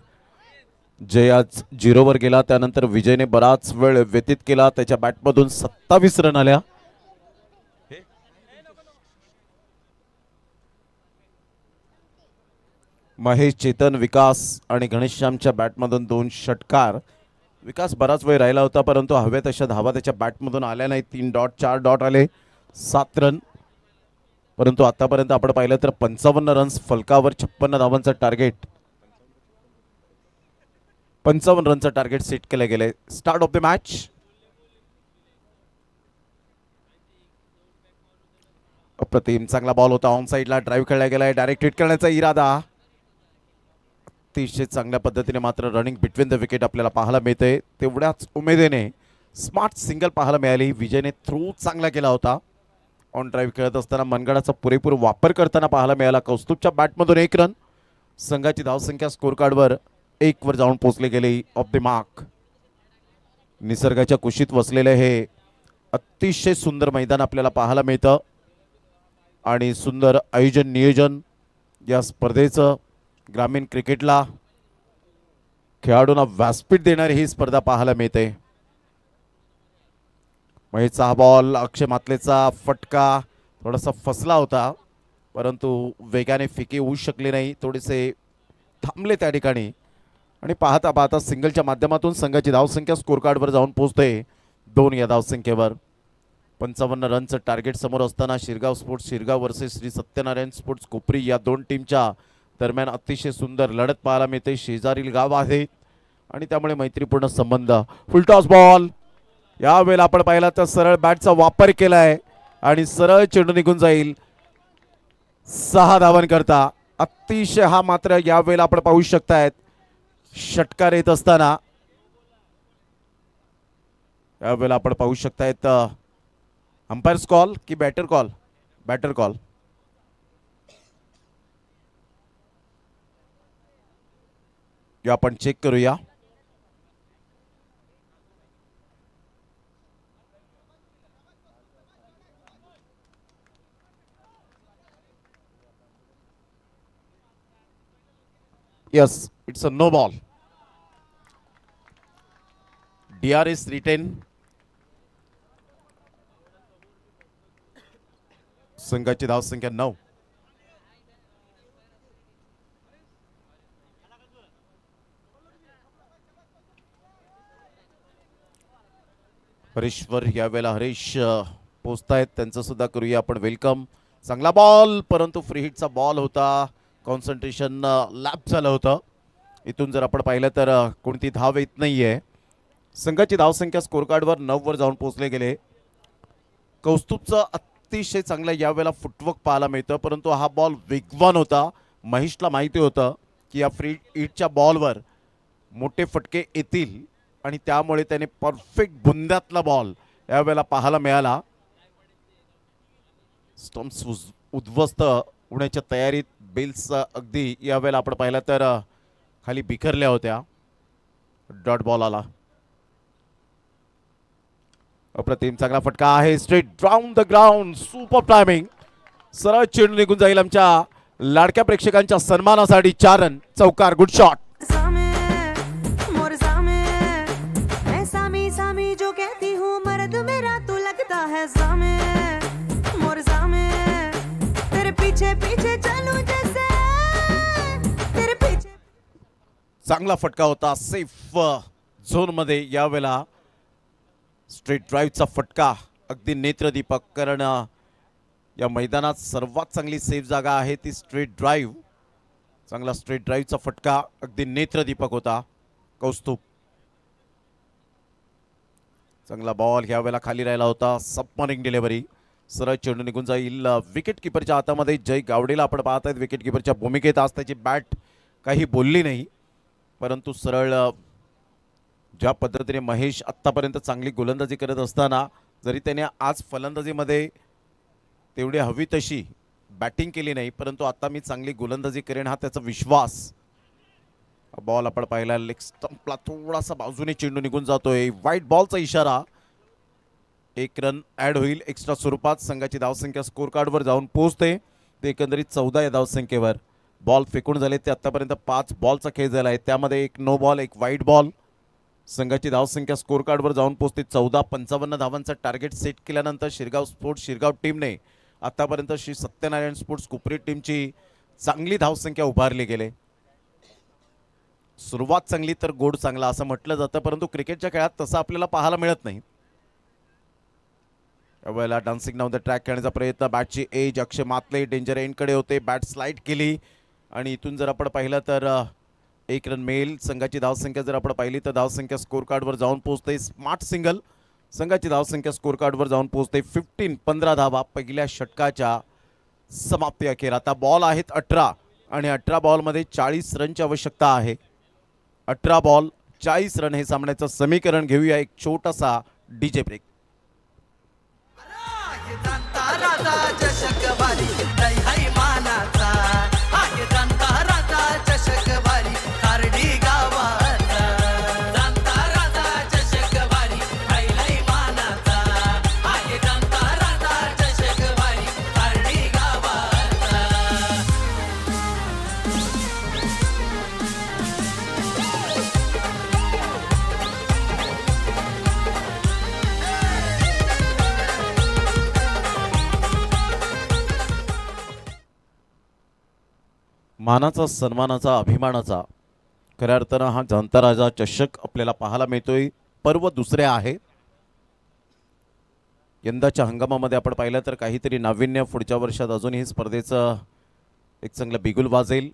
जय आज 0वर गेला, त्यानंतर विजयने बराच वेळ व्यतीत केला. त्याच्या बॅटमधून 27 रन आल्या. महेश, चेतन, विकास आणि घनश्यामच्या बॅटमधून 2 षटकार. विकास बराच वेळ राहिला होता, परंतु हव्या तशा धावा त्याच्या बॅटमधून आल्या नाही. 3 डॉट 4 डॉट आले, 7 रन. परंतु आतापर्यंत आपण पाहिलं तर 55 रन्स फलकावर, 56 धावांचं टार्गेट, 55 रनचं टार्गेट सेट केलं गेलंय. Start of the match. अप्रतिम चांगला बॉल होता. ऑन साईडला ड्राईव्ह खेळला गेलाय. डायरेक्ट हिट करण्याचा इरादा. अतिशय चांगल्या पद्धतीने मात्र रनिंग बिटवीन द विकेट आपल्याला पाहायला मिळते. तेवढ्याच उमेदीने स्मार्ट सिंगल पाहायला मिळाली. विजयने थ्रू चांगला केला होता. ऑन ड्राईव्ह खेळत असताना मनगडाचा पुरेपूर वापर करताना पाहायला मिळाला. कौस्तुभच्या बॅटमधून 1 रन. संघाची धावसंख्या स्कोर कार्डवर 1 वर जाऊन पोहोचले गेले. Of the mark. निसर्गाच्या कुशीत वसलेले हे अतिशय सुंदर मैदान आपल्याला पाहायला मिळतं आणि सुंदर आयोजन नियोजन या स्पर्धेचं. ग्रामीण क्रिकेटला खेळाडूंना व्यासपीठ देणारी ही स्पर्धा पाहायला मिळते. महेशचा हा बॉल अक्षय मातलेचा फटका थोडासा फसला होता परंतु वेगाने फिके होऊ शकले नाही. थोडेसे थांबले त्या ठिकाणी आणि पाहता पाहता सिंगलच्या माध्यमातून संघाची धावसंख्या स्कोर कार्डवर जाऊन पोहोचते 2 या धावसंख्येवर. 55 रनचं टार्गेट समोर असताना Shirgaon sports Shirgaon versus Shri Satyanarayan sports Kopri या 2 टीमच्या दरम्यान अतिशय सुंदर लढत पाहायला मिळते. शेजारील गाव आहे आणि त्यामुळे मैत्रीपूर्ण संबंध. Full toss ball. यावेळेला आपण पाहिला तर सरळ बॅटचा वापर केलाय आणि सरळ चेंडू निघून जाईल 6 धावांकरता. अतिशय हा मात्र यावेळेला आपण पाहू शकतायत षटकार येत असताना. यावेळेला आपण पाहू शकतायत अंपायर्स कॉल की बॅटर कॉल. Batter call. या आपण चेक करूया. Yes, it's a no ball. DRS written. संघाची धावसंख्या 9. हरीश्वर यावेळेला हरीश पोचतायत त्यांचं सुद्धा करूया आपण वेलकम. चांगला बॉल परंतु फ्री हिटचा बॉल होता. कॉन्सन्ट्रेशन लॅप झालं होतं. इथून जर आपण पाहिलं तर कोणती धाव येत नाहीये. संघाची धावसंख्या स्कोर कार्डवर 9 वर जाऊन पोहोचले गेले. कौस्तुभचं अतिशय चांगलं यावेळेला फुटवर्क पाहायला मिळतं परंतु हा बॉल वेगवान होता. महेशला माहिती होतं की या फ्री हिटच्या बॉलवर मोठे फटके येतील आणि त्यामुळे त्याने परफेक्ट बुंद्यातला बॉल यावेळेला पाहायला मिळाला. स्टम्प्स उद्ध्वस्त होण्याच्या तयारीत बेल्स अगदी यावेळेला आपण पाहिलं तर खाली बिखरल्या होत्या. डॉट बॉल आला. अप्रतिम चांगला फटका आहे. Straight down the ground. Super timing. सरळ चेंडू निघून जाईल आमच्या लाडक्या प्रेक्षकांच्या सन्मानासाठी. 4 रन. चौकार. Good shot. चांगला फटका होता. सेफ झोन मध्ये यावेळेला स्ट्रेट ड्राईव्हचा फटका अगदी नेत्रदीपक. कारण या मैदानात सर्वात चांगली सेफ जागा आहे ती स्ट्रेट ड्राईव्ह. चांगला स्ट्रेट ड्राईव्हचा फटका अगदी नेत्रदीपक होता. कौस्तुभ. चांगला बॉल यावेळेला खाली राहिला होता. सबमॉर्निंग डिलिव्हरी. सरळ चेंडू निघून जाईल विकेट किपरच्या हातामध्ये. जय गावडेला आपण पाहत आहेत विकेट किपरच्या भूमिकेत. आज त्याची बॅट काही बोलली नाही परंतु सरळ ज्या पद्धतीने महेश आत्तापर्यंत चांगली गोलंदाजी करत असताना जरी त्याने आज फलंदाजीमध्ये तेवढी हवी तशी बॅटिंग केली नाही परंतु आता मी चांगली गोलंदाजी करेन हा त्याचा विश्वास. बॉल आपण पाहिला लेग स्टंपला थोडासा बाजूने चेंडू निघून जातोय. व्हाईट बॉलचा इशारा. 1 रन ॲड होईल एक्स्ट्रा स्वरूपात. संघाची धावसंख्या स्कोर कार्डवर जाऊन पोहोचते ते एकंदरीत 14 या धावसंख्येवर. बॉल फेकून झाले ते आतापर्यंत 5 बॉलचा खेळ झाला आहे. त्यामध्ये 1 नो बॉल 1 व्हाईट बॉल. संघाची धावसंख्या स्कोर कार्डवर जाऊन पोहोचते 14. 55 धावांचा टार्गेट सेट केल्यानंतर शिरगाव स्पोर्ट्स शिरगाव टीमने आतापर्यंत श्री सत्यनारायण स्पोर्ट्स कोपरी टीमची चांगली धावसंख्या उभारली गेले. सुरुवात चांगली तर गोड चांगला असं म्हटलं जातं परंतु क्रिकेटच्या खेळात तसं आपल्याला पाहायला मिळत नाही. यावेळेला डान्सिंग डाऊन द ट्रॅक खेळण्याचा प्रयत्न. बॅटची एज अक्षय मातले डेंजर एंडकडे होते. बॅट स्लाइड केली आणि इथून जर आपण पाहिलं तर 1 रन मिळेल. संघाची धावसंख्या जर आपण पाहिली तर धावसंख्या स्कोर कार्डवर जाऊन पोहोचते. Smart single. संघाची धावसंख्या स्कोर कार्डवर जाऊन पोहोचते 15 धावा पहिल्या षटकाच्या समाप्ती अखेर. आता बॉल आहेत 18 आणि 18 बॉलमध्ये 40 रनची आवश्यकता आहे. 18 बॉल 40 रन हे सामन्याचं समीकरण. घेऊया एक छोटासा डीजे ब्रेक. जाणता राजा चषक भारी दही हाय मानाचा. आहे जाणता राजा चषक भारी खारडी गावाचा. जाणता राजा चषक भारी हाय मानाचा. आहे जाणता राजा चषक भारी खारडी गावाचा. मानाचा, सन्मानाचा, अभिमानाचा खऱ्या अर्थानं हा जाणता राजा चषक आपल्याला पाहायला मिळतोय. पर्व दुसरे आहे. यंदाच्या हंगामामध्ये आपण पाहिलं तर काहीतरी नाविन्य. पुढच्या वर्षात अजूनही स्पर्धेचं एक चांगलं बिगुल वाजेल.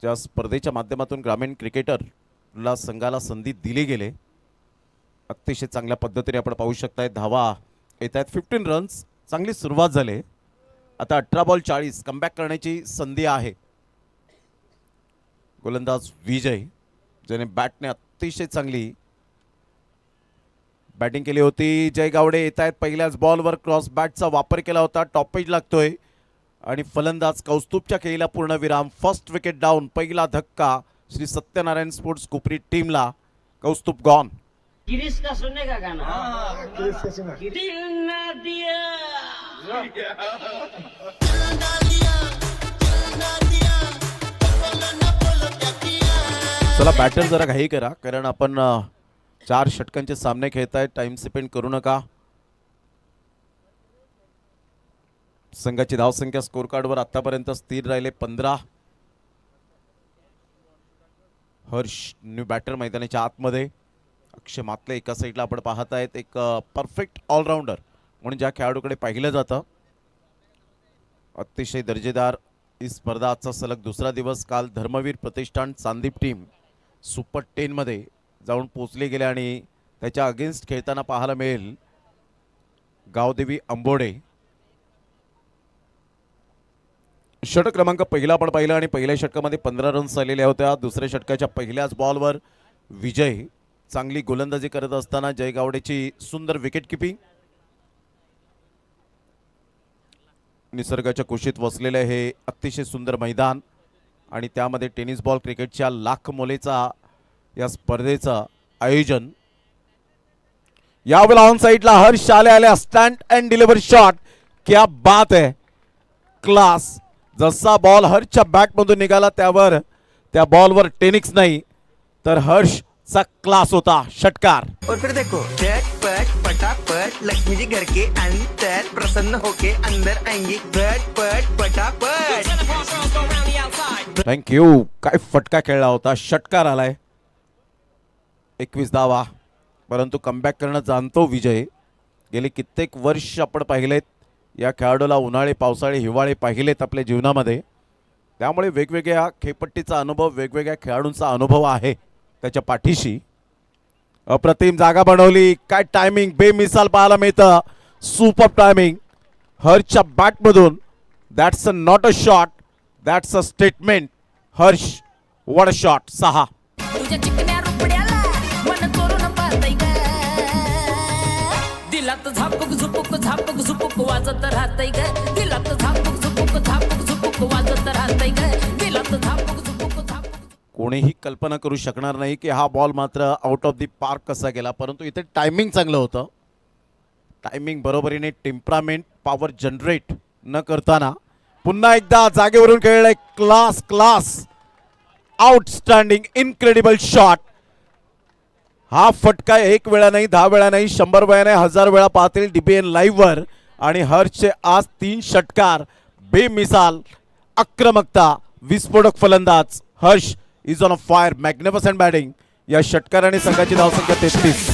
ज्या स्पर्धेच्या माध्यमातून ग्रामीण क्रिकेटरला संघाला संधी दिली गेले, अतिशय चांगल्या पद्धतीने आपण पाहू शकताय. धावा येत आहेत. 15 रन्स. चांगली सुरुवात झाली. आता 18 बॉल 40 कमबॅक करण्याची संधी आहे. गोलंदाज विजय ज्याने बॅटने अतिशय चांगली बॅटिंग केली होती. जय गावडे येत आहेत. पहिल्याच बॉलवर क्रॉस बॅटचा वापर केला होता. टॉप पेज लागतोय आणि फलंदाज कौस्तुभच्या खेळीला पूर्णविराम. First wicket down. पहिला धक्का श्री सत्यनारायण स्पोर्ट्स कुपरी टीमला. कौस्तुभ गॉन. गिरीश का सुनने का गाना दिल ना दिया. चला बॅटर जरा घाई करा, कारण आपण 4 षटकांचे सामने खेळतायत. टाइम स्पेंड करू नका. संघाची धावसंख्या स्कोर कार्डवर आतापर्यंत स्थिर राहिले 15. हर्ष न्यू बॅटर मैदानाच्या आतमध्ये. अक्षय मातले एका साईडला आपण पाहत आहेत. एक परफेक्ट ऑलराऊंडर म्हणून ज्या खेळाडूकडे पाहिलं जातं. अतिशय दर्जेदार ही स्पर्धा. आजचा सलग दुसरा दिवस. काल धर्मवीर प्रतिष्ठान चांदीप टीम सुपर 10 मध्ये जाऊन पोचले गेले आणि त्याच्या अगेन्स्ट खेळताना पाहायला मिळेल गावदेवी अंबोडे. षटक क्रमांक पहिला आपण पाहिला आणि पहिल्या षटकामध्ये 15 रन्स आलेल्या होत्या. दुसऱ्या षटकाच्या पहिल्याच बॉलवर विजय चांगली गोलंदाजी करत असताना जय गावडेची सुंदर विकेट किपिंग. निसर्गाच्या कुशीत वसलेले हे अतिशय सुंदर मैदान आणि त्यामध्ये टेनिस बॉल क्रिकेटच्या लाख मोलेचा या स्पर्धेचं आयोजन. यावेळेला ऑन साइडला हर्ष आल्या स्टँड अँड डिलिव्हर शॉट. क्या बात है. क्लास. जसा बॉल हर्षच्या बॅटमधून निघाला त्यावर त्या बॉलवर टेनिक्स नाही तर हर्षचा क्लास होता. षटकार. और फिर देखो झटपट पटापट लक्ष्मी जी घर के अंदर प्रसन्न होके अंदर आएंगी. झटपट पटापट. थँक्यू. काय फटका खेळला होता. षटकार आलाय. 21 धावा. परंतु कमबॅक करणं जाणतो विजय. गेली कित्येक वर्ष आपण पाहिलेत या खेळाडूला. उन्हाळे, पावसाळे, हिवाळे पाहिलेत आपल्या जीवनामध्ये. त्यामुळे वेगवेगळ्या खेळपट्टीचा अनुभव, वेगवेगळ्या खेळाडूंचा अनुभव आहे त्याच्या पाठीशी. अप्रतिम जागा बनवली. काय टायमिंग बेमिसाल पाहायला मिळतं. सुपर टायमिंग हर्षच्या बॅटमधून. That's a not a shot, that's a statement. Harsh what a shot. 6. तुझ्या चिकन्या रुपड्याला मन करून पाहतय ग. दिलात झापूक झुपूक वाजत राहतय ग. दिलात झापूक झुपूक वाजत राहतय ग. दिलात झापूक झुपूक. कोणीही कल्पना करू शकणार नाही की हा बॉल मात्र आउट ऑफ द पार्क कसा गेला. परंतु इथे टायमिंग चांगलं होतं. टायमिंग बरोबरीने टेम्परामेंट पॉवर जनरेट न करताना पुन्हा एकदा जागेवरून खेळलाय. Class class. Outstanding incredible shot. हा फटका 1 वेळा नाही, 10 वेळा नाही, 100 वेळा नाही, 1000 वेळा पाहतील DBN लाईव्ह वर. आणि हर्षचे आज 3 षटकार. बेमिसाल आक्रमकता. विस्फोटक फलंदाज Harsh is on a fire. Magnificent batting. या षटकाराने संघाची धावसंख्या 33.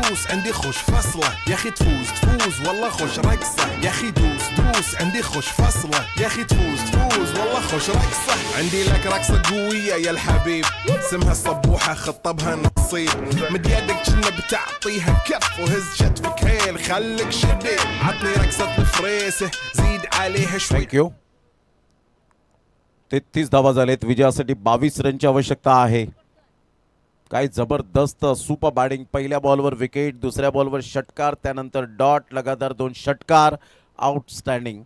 دوس عندي خوش فصلة يا اخي تفوز والله خوش رقصة يا اخي دوس عندي خوش فصلة يا اخي تفوز والله خوش رقصة عندي لك رقصة قوية يا الحبيب اسمها الصبوحة خطبها نصيب مد يدك كنا بتعطيها كف وهز شتفك هيل خليك شديد عطني رقصة الفريسة زيد عليها شوي. थँक्यू. 33 धावा झालेत. विजयासाठी 22 रनची आवश्यकता आहे. काय जबरदस्त सुपर बॅटिंग. पहिल्या बॉलवर विकेट, दुसऱ्या बॉलवर षटकार, त्यानंतर डॉट, लगातार 2 षटकार. आउटस्टँडिंग.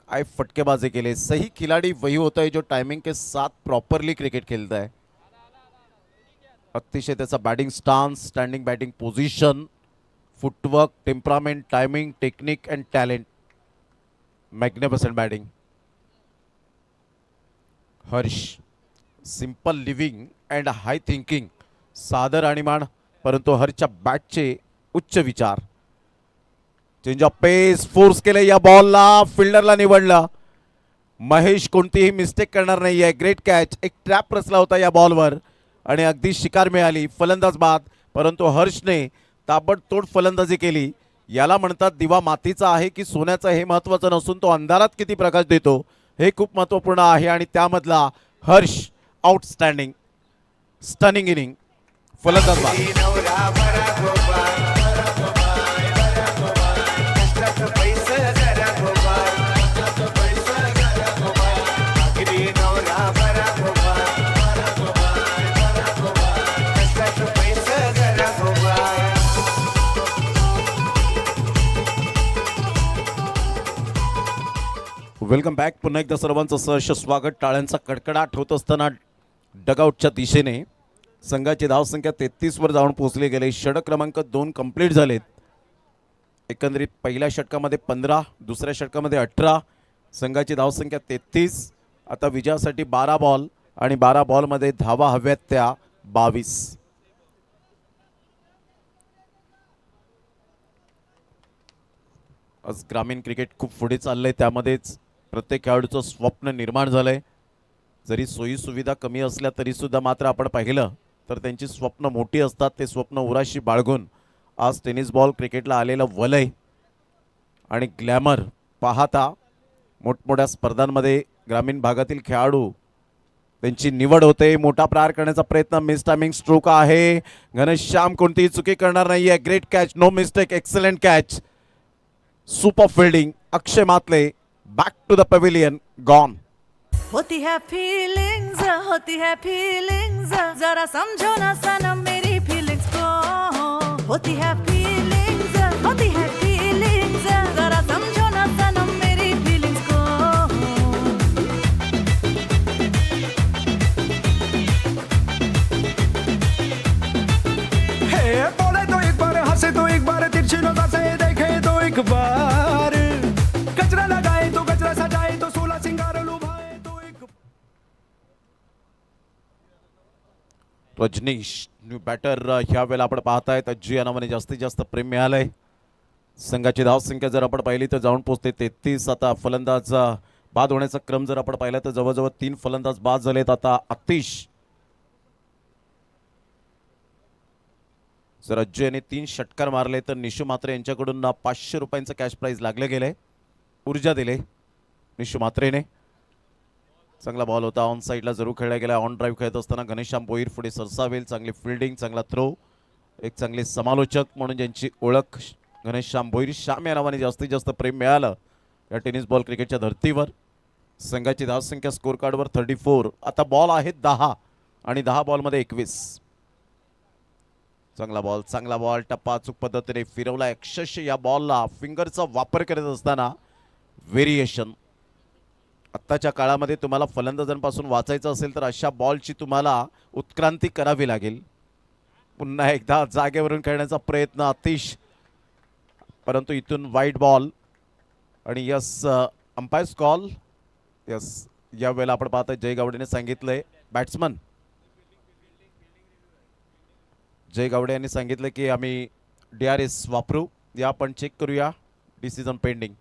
काय फटकेबाजी केले. सही खिलाड़ी वही होता है जो टाइमिंग के साथ प्रॉपरली क्रिकेट खेलता है. अतिशय त्याचा batting stance, standing batting position, footwork, temperament, timing, technique and talent. Magnificent batting. Harsh. Simple living and high thinking. सादर आणीमान, परंतु हर्षच्या बॅटचे उच्च विचार. Change of Paes. फोर्स केले या बॉलला. फिल्डरला निवडलं. महेश कोणतीही मिस्टेक करणार नाही आहे. Great catch. एक ट्रॅप रचला होता या बॉलवर आणि अगदी शिकार मिळाली. फलंदाज बाद, परंतु हर्षने ताबडतोड फलंदाजी केली. याला म्हणतात दिवा मातीचा आहे की सोन्याचा हे महत्त्वाचं नसून तो अंधारात किती प्रकाश देतो हे खूप महत्त्वपूर्ण आहे. आणि त्यामधला हर्ष आउटस्टँडिंग. Stunning inning. फलंदाज बाद. Welcome back. पुन्हा एकदा सर्वांचं सहर्ष स्वागत. टाळ्यांचा कडकडाट होत असताना डगआउटच्या दिशेने संघाची धावसंख्या 33 वर जाऊन पोहोचले गेले. षटक क्रमांक 2 कंप्लीट झालेत. एकंदरीत पहिल्या षटकामध्ये 15, दुसऱ्या षटकामध्ये 18. संघाची धावसंख्या 33. आता विजयासाठी 12 बॉल आणि 12 बॉलमध्ये धावा हव्यात त्या 22. आज ग्रामीण क्रिकेट खूप पुढे चाललंय. त्यामध्येच प्रत्येक खेळाडूचं स्वप्न निर्माण झालंय. जरी सोयी सुविधा कमी असल्या तरी सुद्धा मात्र आपण पाहिलं तर त्यांची स्वप्न मोठी असतात. ते स्वप्न उराशी बाळगून आज टेनिस बॉल क्रिकेटला आलेलं वलय आणि ग्लॅमर पाहता मोठमोठ्या स्पर्धांमध्ये ग्रामीण भागातील खेळाडू त्यांची निवड होते. मोठा प्रहार करण्याचा प्रयत्न. मिस टायमिंग स्ट्रोक आहे. घनश्याम कोणतीही चुकी करणार नाहीये. Great catch. No mistake. Excellent catch. Super fielding. Akshay Matle. Back to the pavilion. Gone. होती है फीलिंग्स, जरा समझो ना सनम मेरी फीलिंग्स को. होती है फीलिंग्स, जरा समझो ना सनम मेरी फीलिंग्स को. हे बोले तो एक बार, हंसे तो एक बार, तिरछी नजर से देखे तो एक बार. कचरा लगाए तो कचरा सजाए तो 16 सिंगार लुभाए तो एक. रजनीश न्यू बॅटर ह्या वेळेला आपण पाहतायत. अज्जी या नावाने जास्तीत जास्त प्रेम मिळालंय. संघाची धावसंख्या जर आपण पाहिली तर जाऊन पोहोचते 33. आता फलंदाज बाद होण्याचा क्रम जर आपण पाहिला तर जवळजवळ 3 फलंदाज बाद झालेत. आता आतिश. जर अज्जू यांनी 3 षटकार मारले तर निशू मात्रे यांच्याकडून 500 रुपयांचं कॅश प्राइज लागलं गेलंय. ऊर्जा दिले निशू मात्रेने. चांगला बॉल होता. ऑन साईडला जरूर खेळला गेला. ऑन ड्राईव्ह खेळत असताना घनश्याम भोईर पुढे सरसावेल. चांगली फिल्डिंग, चांगला थ्रो. एक चांगले समालोचक म्हणून ज्यांची ओळख घनश्याम भोईर, श्याम या नावाने जास्तीत जास्त प्रेम मिळालं या टेनिस बॉल क्रिकेटच्या धर्तीवर. संघाची धावसंख्या स्कोर कार्डवर 34. आता बॉल आहेत 10 आणि 10 बॉलमध्ये 21. चांगला बॉल. टप्पा अचूक पद्धतीने फिरवला. अक्षरशः या बॉलला फिंगरचा वापर करत असताना व्हेरिएशन. आत्ताच्या काळामध्ये तुम्हाला फलंदाजांपासून वाचायचं असेल तर अशा बॉलची तुम्हाला उत्क्रांती करावी लागेल. पुन्हा एकदा जागेवरून खेळण्याचा प्रयत्न आतिश, परंतु इथून वाईड बॉल आणि यस अंपायर्स कॉल. यस या वेळेला आपण पाहता जय गावडेने सांगितलंय. बॅट्समन जय गावडे यांनी सांगितलं की आम्ही DRS वापरू. या आपण चेक करूया. Decision pending.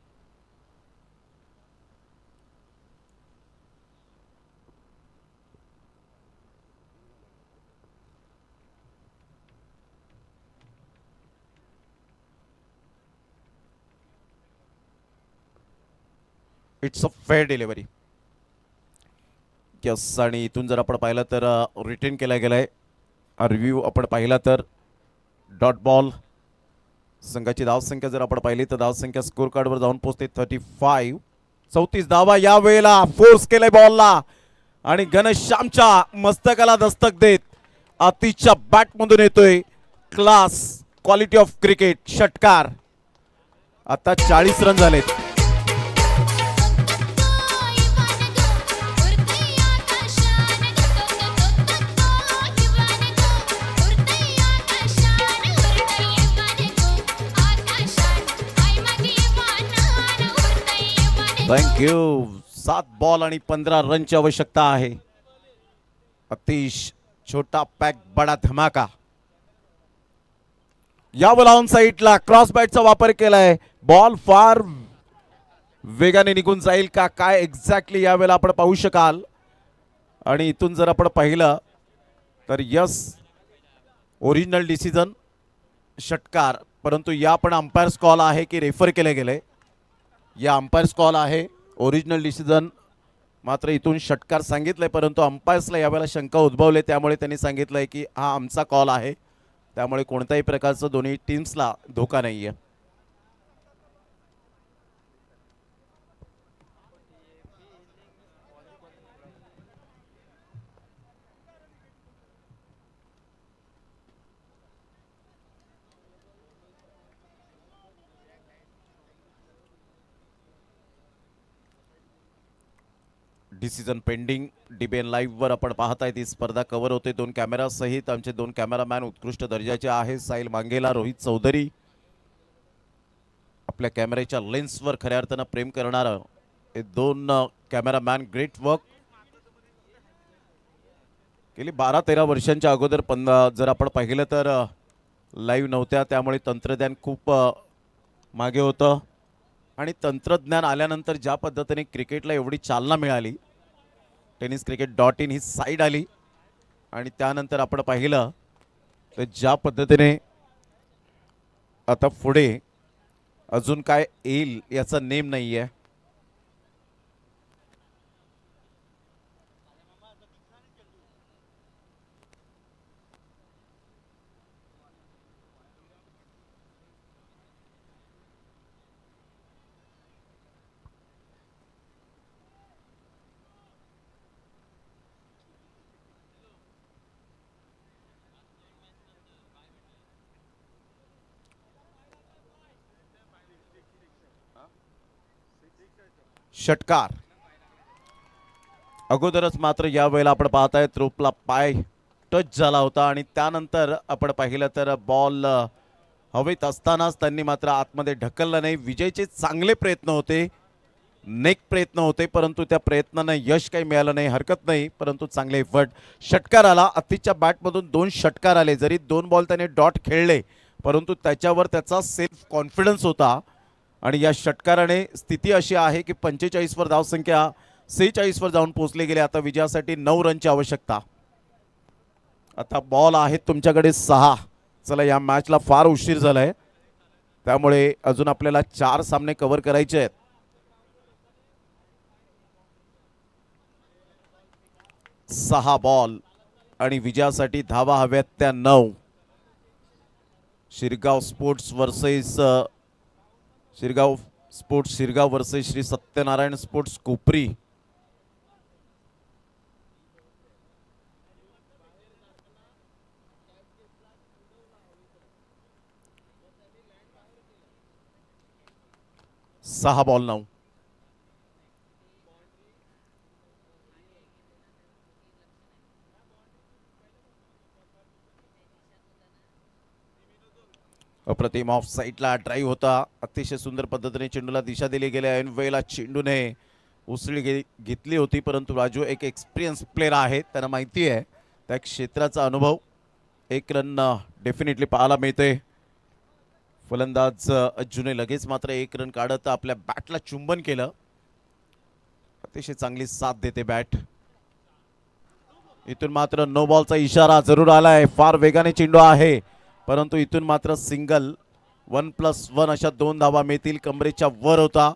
It's a fair delivery. Yes आणि इथून जर आपण पाहिलं तर रिटेन केला गेलाय. रिव्ह्यू आपण पाहिला तर डॉट बॉल. संघाची धावसंख्या जर आपण पाहिली तर धावसंख्या स्कोर कार्डवर जाऊन पोहोचते 35. 34 धावा. या वेळेला फोर्स केलाय बॉलला. आणि घनश्यामच्या मस्तकाला दस्तक देत आतिशच्या बॅटमधून येतोय क्लास क्वालिटी ऑफ क्रिकेट षटकार. आता 40 रन झालेत. थँक्यू. 7 बॉल आणि 15 रनची आवश्यकता आहे. अतिश छोटा पॅक बडा धमाका. या बॉल साईडला क्रॉस बॅटचा वापर केलाय. बॉल फार वेगाने निघून जाईल का काय एक्झॅक्टली यावेळेला आपण पाहू शकाल. आणि इथून जर आपण पाहिलं तर यस ओरिजिनल डिसिजन षटकार, परंतु या पण अंपायर्स कॉल आहे की रेफर केले गेले. या अंपायर्स कॉल आहे. ओरिजिनल डिसिजन मात्र इथून षटकार सांगितलंय, परंतु अंपायर्सला यावेळेला शंका उद्भवले, त्यामुळे त्यांनी सांगितलंय की हा आमचा कॉल आहे. त्यामुळे कोणत्याही प्रकारचं दोन्ही टीम्सला धोका नाहीये. Decision pending. डीबीएन लाईव्ह वर आपण पाहताय ती स्पर्धा कव्हर होते 2 कॅमेरा सहित. आमचे 2 कॅमेरामॅन उत्कृष्ट दर्जाचे आहे. साहिल मांगेला, रोहित चौधरी. आपल्या कॅमेऱ्याच्या लेन्सवर खऱ्या अर्थानं प्रेम करणारं हे 2 कॅमेरामॅन. ग्रेट वर्क गेली 12-13 वर्षांच्या अगोदर जर आपण पाहिलं तर लाईव्ह नव्हत्या, त्यामुळे तंत्रज्ञान खूप मागे होतं. आणि तंत्रज्ञान आल्यानंतर ज्या पद्धतीने क्रिकेटला एवढी चालना मिळाली, tenniscricket.in ही साईट आली आणि त्यानंतर आपण पाहिलं तर ज्या पद्धतीने आता पुढे अजून काय येईल याचा नेम नाही आहे. षटकार अगोदरच मात्र या वेळेला आपण पाहताय रोपला पाय टच झाला होता आणि त्यानंतर आपण पाहिलं तर बॉल हवेत असतानाच त्यांनी मात्र आतमध्ये ढकललं नाही. विजयचे चांगले प्रयत्न होते, नेक प्रयत्न होते, परंतु त्या प्रयत्नांना यश काही मिळालं नाही. हरकत नाही, परंतु चांगले एफर्ट. षटकार आला. अतिशच्या बॅटमधून 2 षटकार आले. जरी 2 बॉल त्याने डॉट खेळले, परंतु त्याच्यावर त्याचा सेल्फ कॉन्फिडन्स होता. आणि या षटकाराने स्थिती अशी आहे की 45 वर धावसंख्या 46 वर जाऊन पोहोचले गेले. आता विजयासाठी 9 रनची आवश्यकता. आता बॉल आहेत तुमच्याकडे 6. चला, या मॅचला फार उशीर झालाय, त्यामुळे अजून आपल्याला 4 सामने कव्हर करायचे आहेत. सहा बॉल आणि विजयासाठी धावा हव्यात त्या 9. Shirgaon sports versus Shirgaon versus Shri Satyanarayan sports Kopri. सहा बॉल 9. अप्रतिम ऑफ साईडला ड्राईव्ह होता. अतिशय सुंदर पद्धतीने चेंडूला दिशा दिली गेली. ऐन वेळेला चेंडूने उसळी घेतली होती, परंतु राजू एक एक्सपिरियन्स प्लेयर आहे, त्यांना माहिती आहे त्या क्षेत्राचा अनुभव. 1 रन डेफिनेटली पाहायला मिळते. फलंदाज अज्जूने लगेच मात्र 1 रन काढत आपल्या बॅटला चुंबन केलं. अतिशय चांगली साथ देते बॅट. इथून मात्र नो बॉलचा इशारा जरूर आलाय. फार वेगाने चेंडू आहे, परंतु इथून मात्र सिंगल 1+1 अशा 2 धावा मिळतील. कमरेच्या वर होता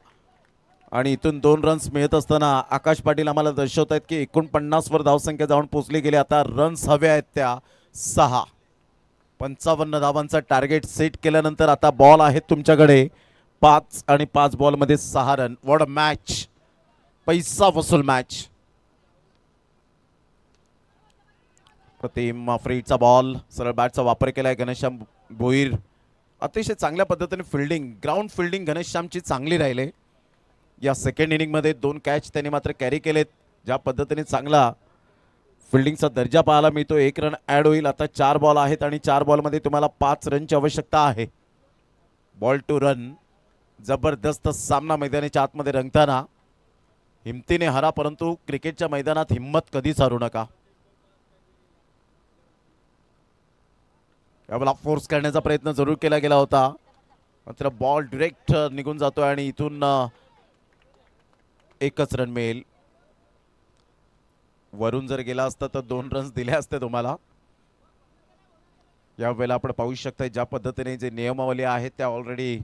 आणि इथून 2 रन्स मिळत असताना आकाश पाटील आम्हाला दर्शवत आहेत की 49 वर धावसंख्या जाऊन पोहोचली गेली. आता रन्स हवे आहेत त्या 6. 55 धावांचा टार्गेट सेट केल्यानंतर आता बॉल आहेत तुमच्याकडे 5 आणि 5 बॉलमध्ये 6 रन. What a match. पैसा वसूल मॅच. प्रतिम फ्रीडचा बॉल, सरळ बॅटचा वापर केलाय घनश्याम भोईर. अतिशय चांगल्या पद्धतीने फिल्डिंग, ग्राउंड फिल्डिंग घनश्यामची चांगली राहिले. या सेकंड इनिंगमध्ये 2 कॅच त्यांनी मात्र कॅरी केलेत. ज्या पद्धतीने चांगला फिल्डिंगचा दर्जा पाहायला मिळतो. 1 रन ॲड होईल. आता 4 बॉल आहेत आणि 4 बॉलमध्ये तुम्हाला 5 रनची आवश्यकता आहे. Ball to run. जबरदस्त सामना मैदानाच्या आतमध्ये रंगताना. हिमतीने हरा, परंतु क्रिकेटच्या मैदानात हिम्मत कधीच हारू नका. यावेळेला फोर्स करण्याचा प्रयत्न जरूर केला गेला होता, मात्र बॉल डायरेक्ट निघून जातोय आणि इथून 1च रन मिळेल. वरून जर गेला असता तर 2 रन्स दिले असते तुम्हाला. यावेळेला आपण पाहू शकता ज्या पद्धतीने जे नियमावली आहेत त्या ऑलरेडी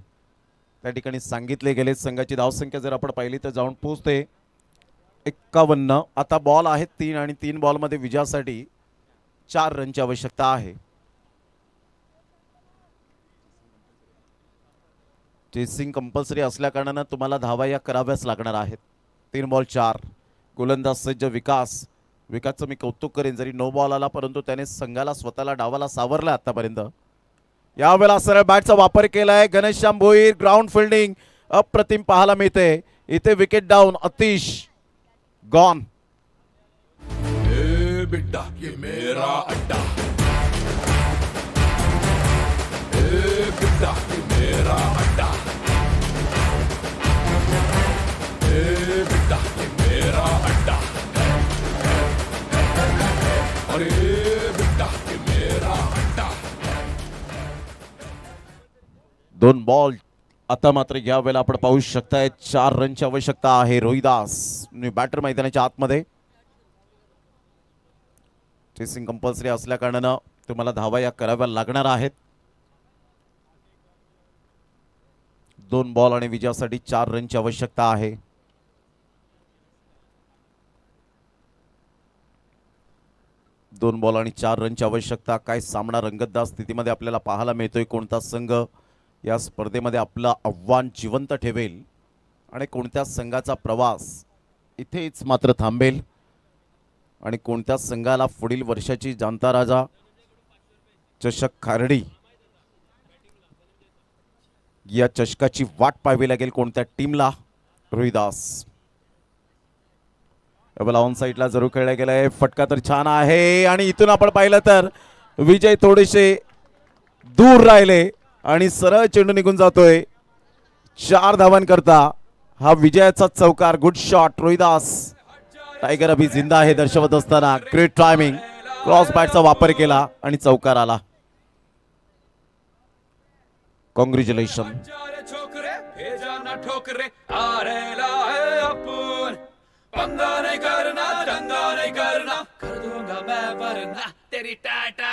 त्या ठिकाणी सांगितले गेले. संघाची धावसंख्या जर आपण पाहिली तर जाऊन पोहोचते 51. आता बॉल आहेत 3 आणि 3 बॉलमध्ये विजयासाठी 4 रनची आवश्यकता आहे. चेसिंग कंपल्सरी असल्या कारणानं तुम्हाला धावा या कराव्याच लागणार आहेत. 3 बॉल 4. गोलंदाज सज्ज विकासचं मी कौतुक करेन. जरी नो बॉल आला परंतु त्याने संघाला स्वतःला डावाला सावरला आतापर्यंत. यावेळेला सरळ बॅटचा वापर केलाय घनश्याम भोईर. ग्राउंड फिल्डिंग अप्रतिम पाहायला मिळते. इथे विकेट डाऊन. अतिश गॉन. बिड्डा ये मेरा अड्डा, बिड्डा ये मेरा अड्डा, बिड्डा ये मेरा अड्डा, अरे बिड्डा ये मेरा अड्डा. 2 बॉल. आता मात्र या वेळेला आपण पाहू शकताय 4 रनची आवश्यकता आहे. रोहिदास बॅटर मैदानाच्या आतमध्ये. चेसिंग कंपल्सरी असल्या कारणानं तुम्हाला धावा या कराव्या लागणार आहेत. 2 बॉल आणि विजयासाठी 4 रनची आवश्यकता आहे. दोन बॉल आणि 4 रनची आवश्यकता. काय सामना रंगतदार स्थितीमध्ये आपल्याला पाहायला मिळतोय. कोणता संघ या स्पर्धेमध्ये आपलं आव्हान जिवंत ठेवेल आणि कोणत्या संघाचा प्रवास इथेच मात्र थांबेल आणि कोणत्या संघाला पुढील वर्षाची जाणता राजा चषक खारडी या चषकाची वाट पाहावी लागेल कोणत्या टीमला. रोहिदास ऑन साईडला जरूर खेळला गेलाय. फटका तर छान आहे आणि इथून आपण पाहिलं तर विजय थोडेसे दूर राहिले आणि सरळ चेंडू निघून जातोय. 4 धावांकरता हा विजयाचा चौकार. Good shot. रोहिदास टायगर अभि जिंदा आहे दर्शवत असताना. Great timing. क्रॉस बॅटचा वापर केला आणि चौकार आला. कॉंग्रॅच्युलेशन. पंगा नहीं करना, दंगा नहीं करना, कर दूंगा मैं वरना तेरी टाटा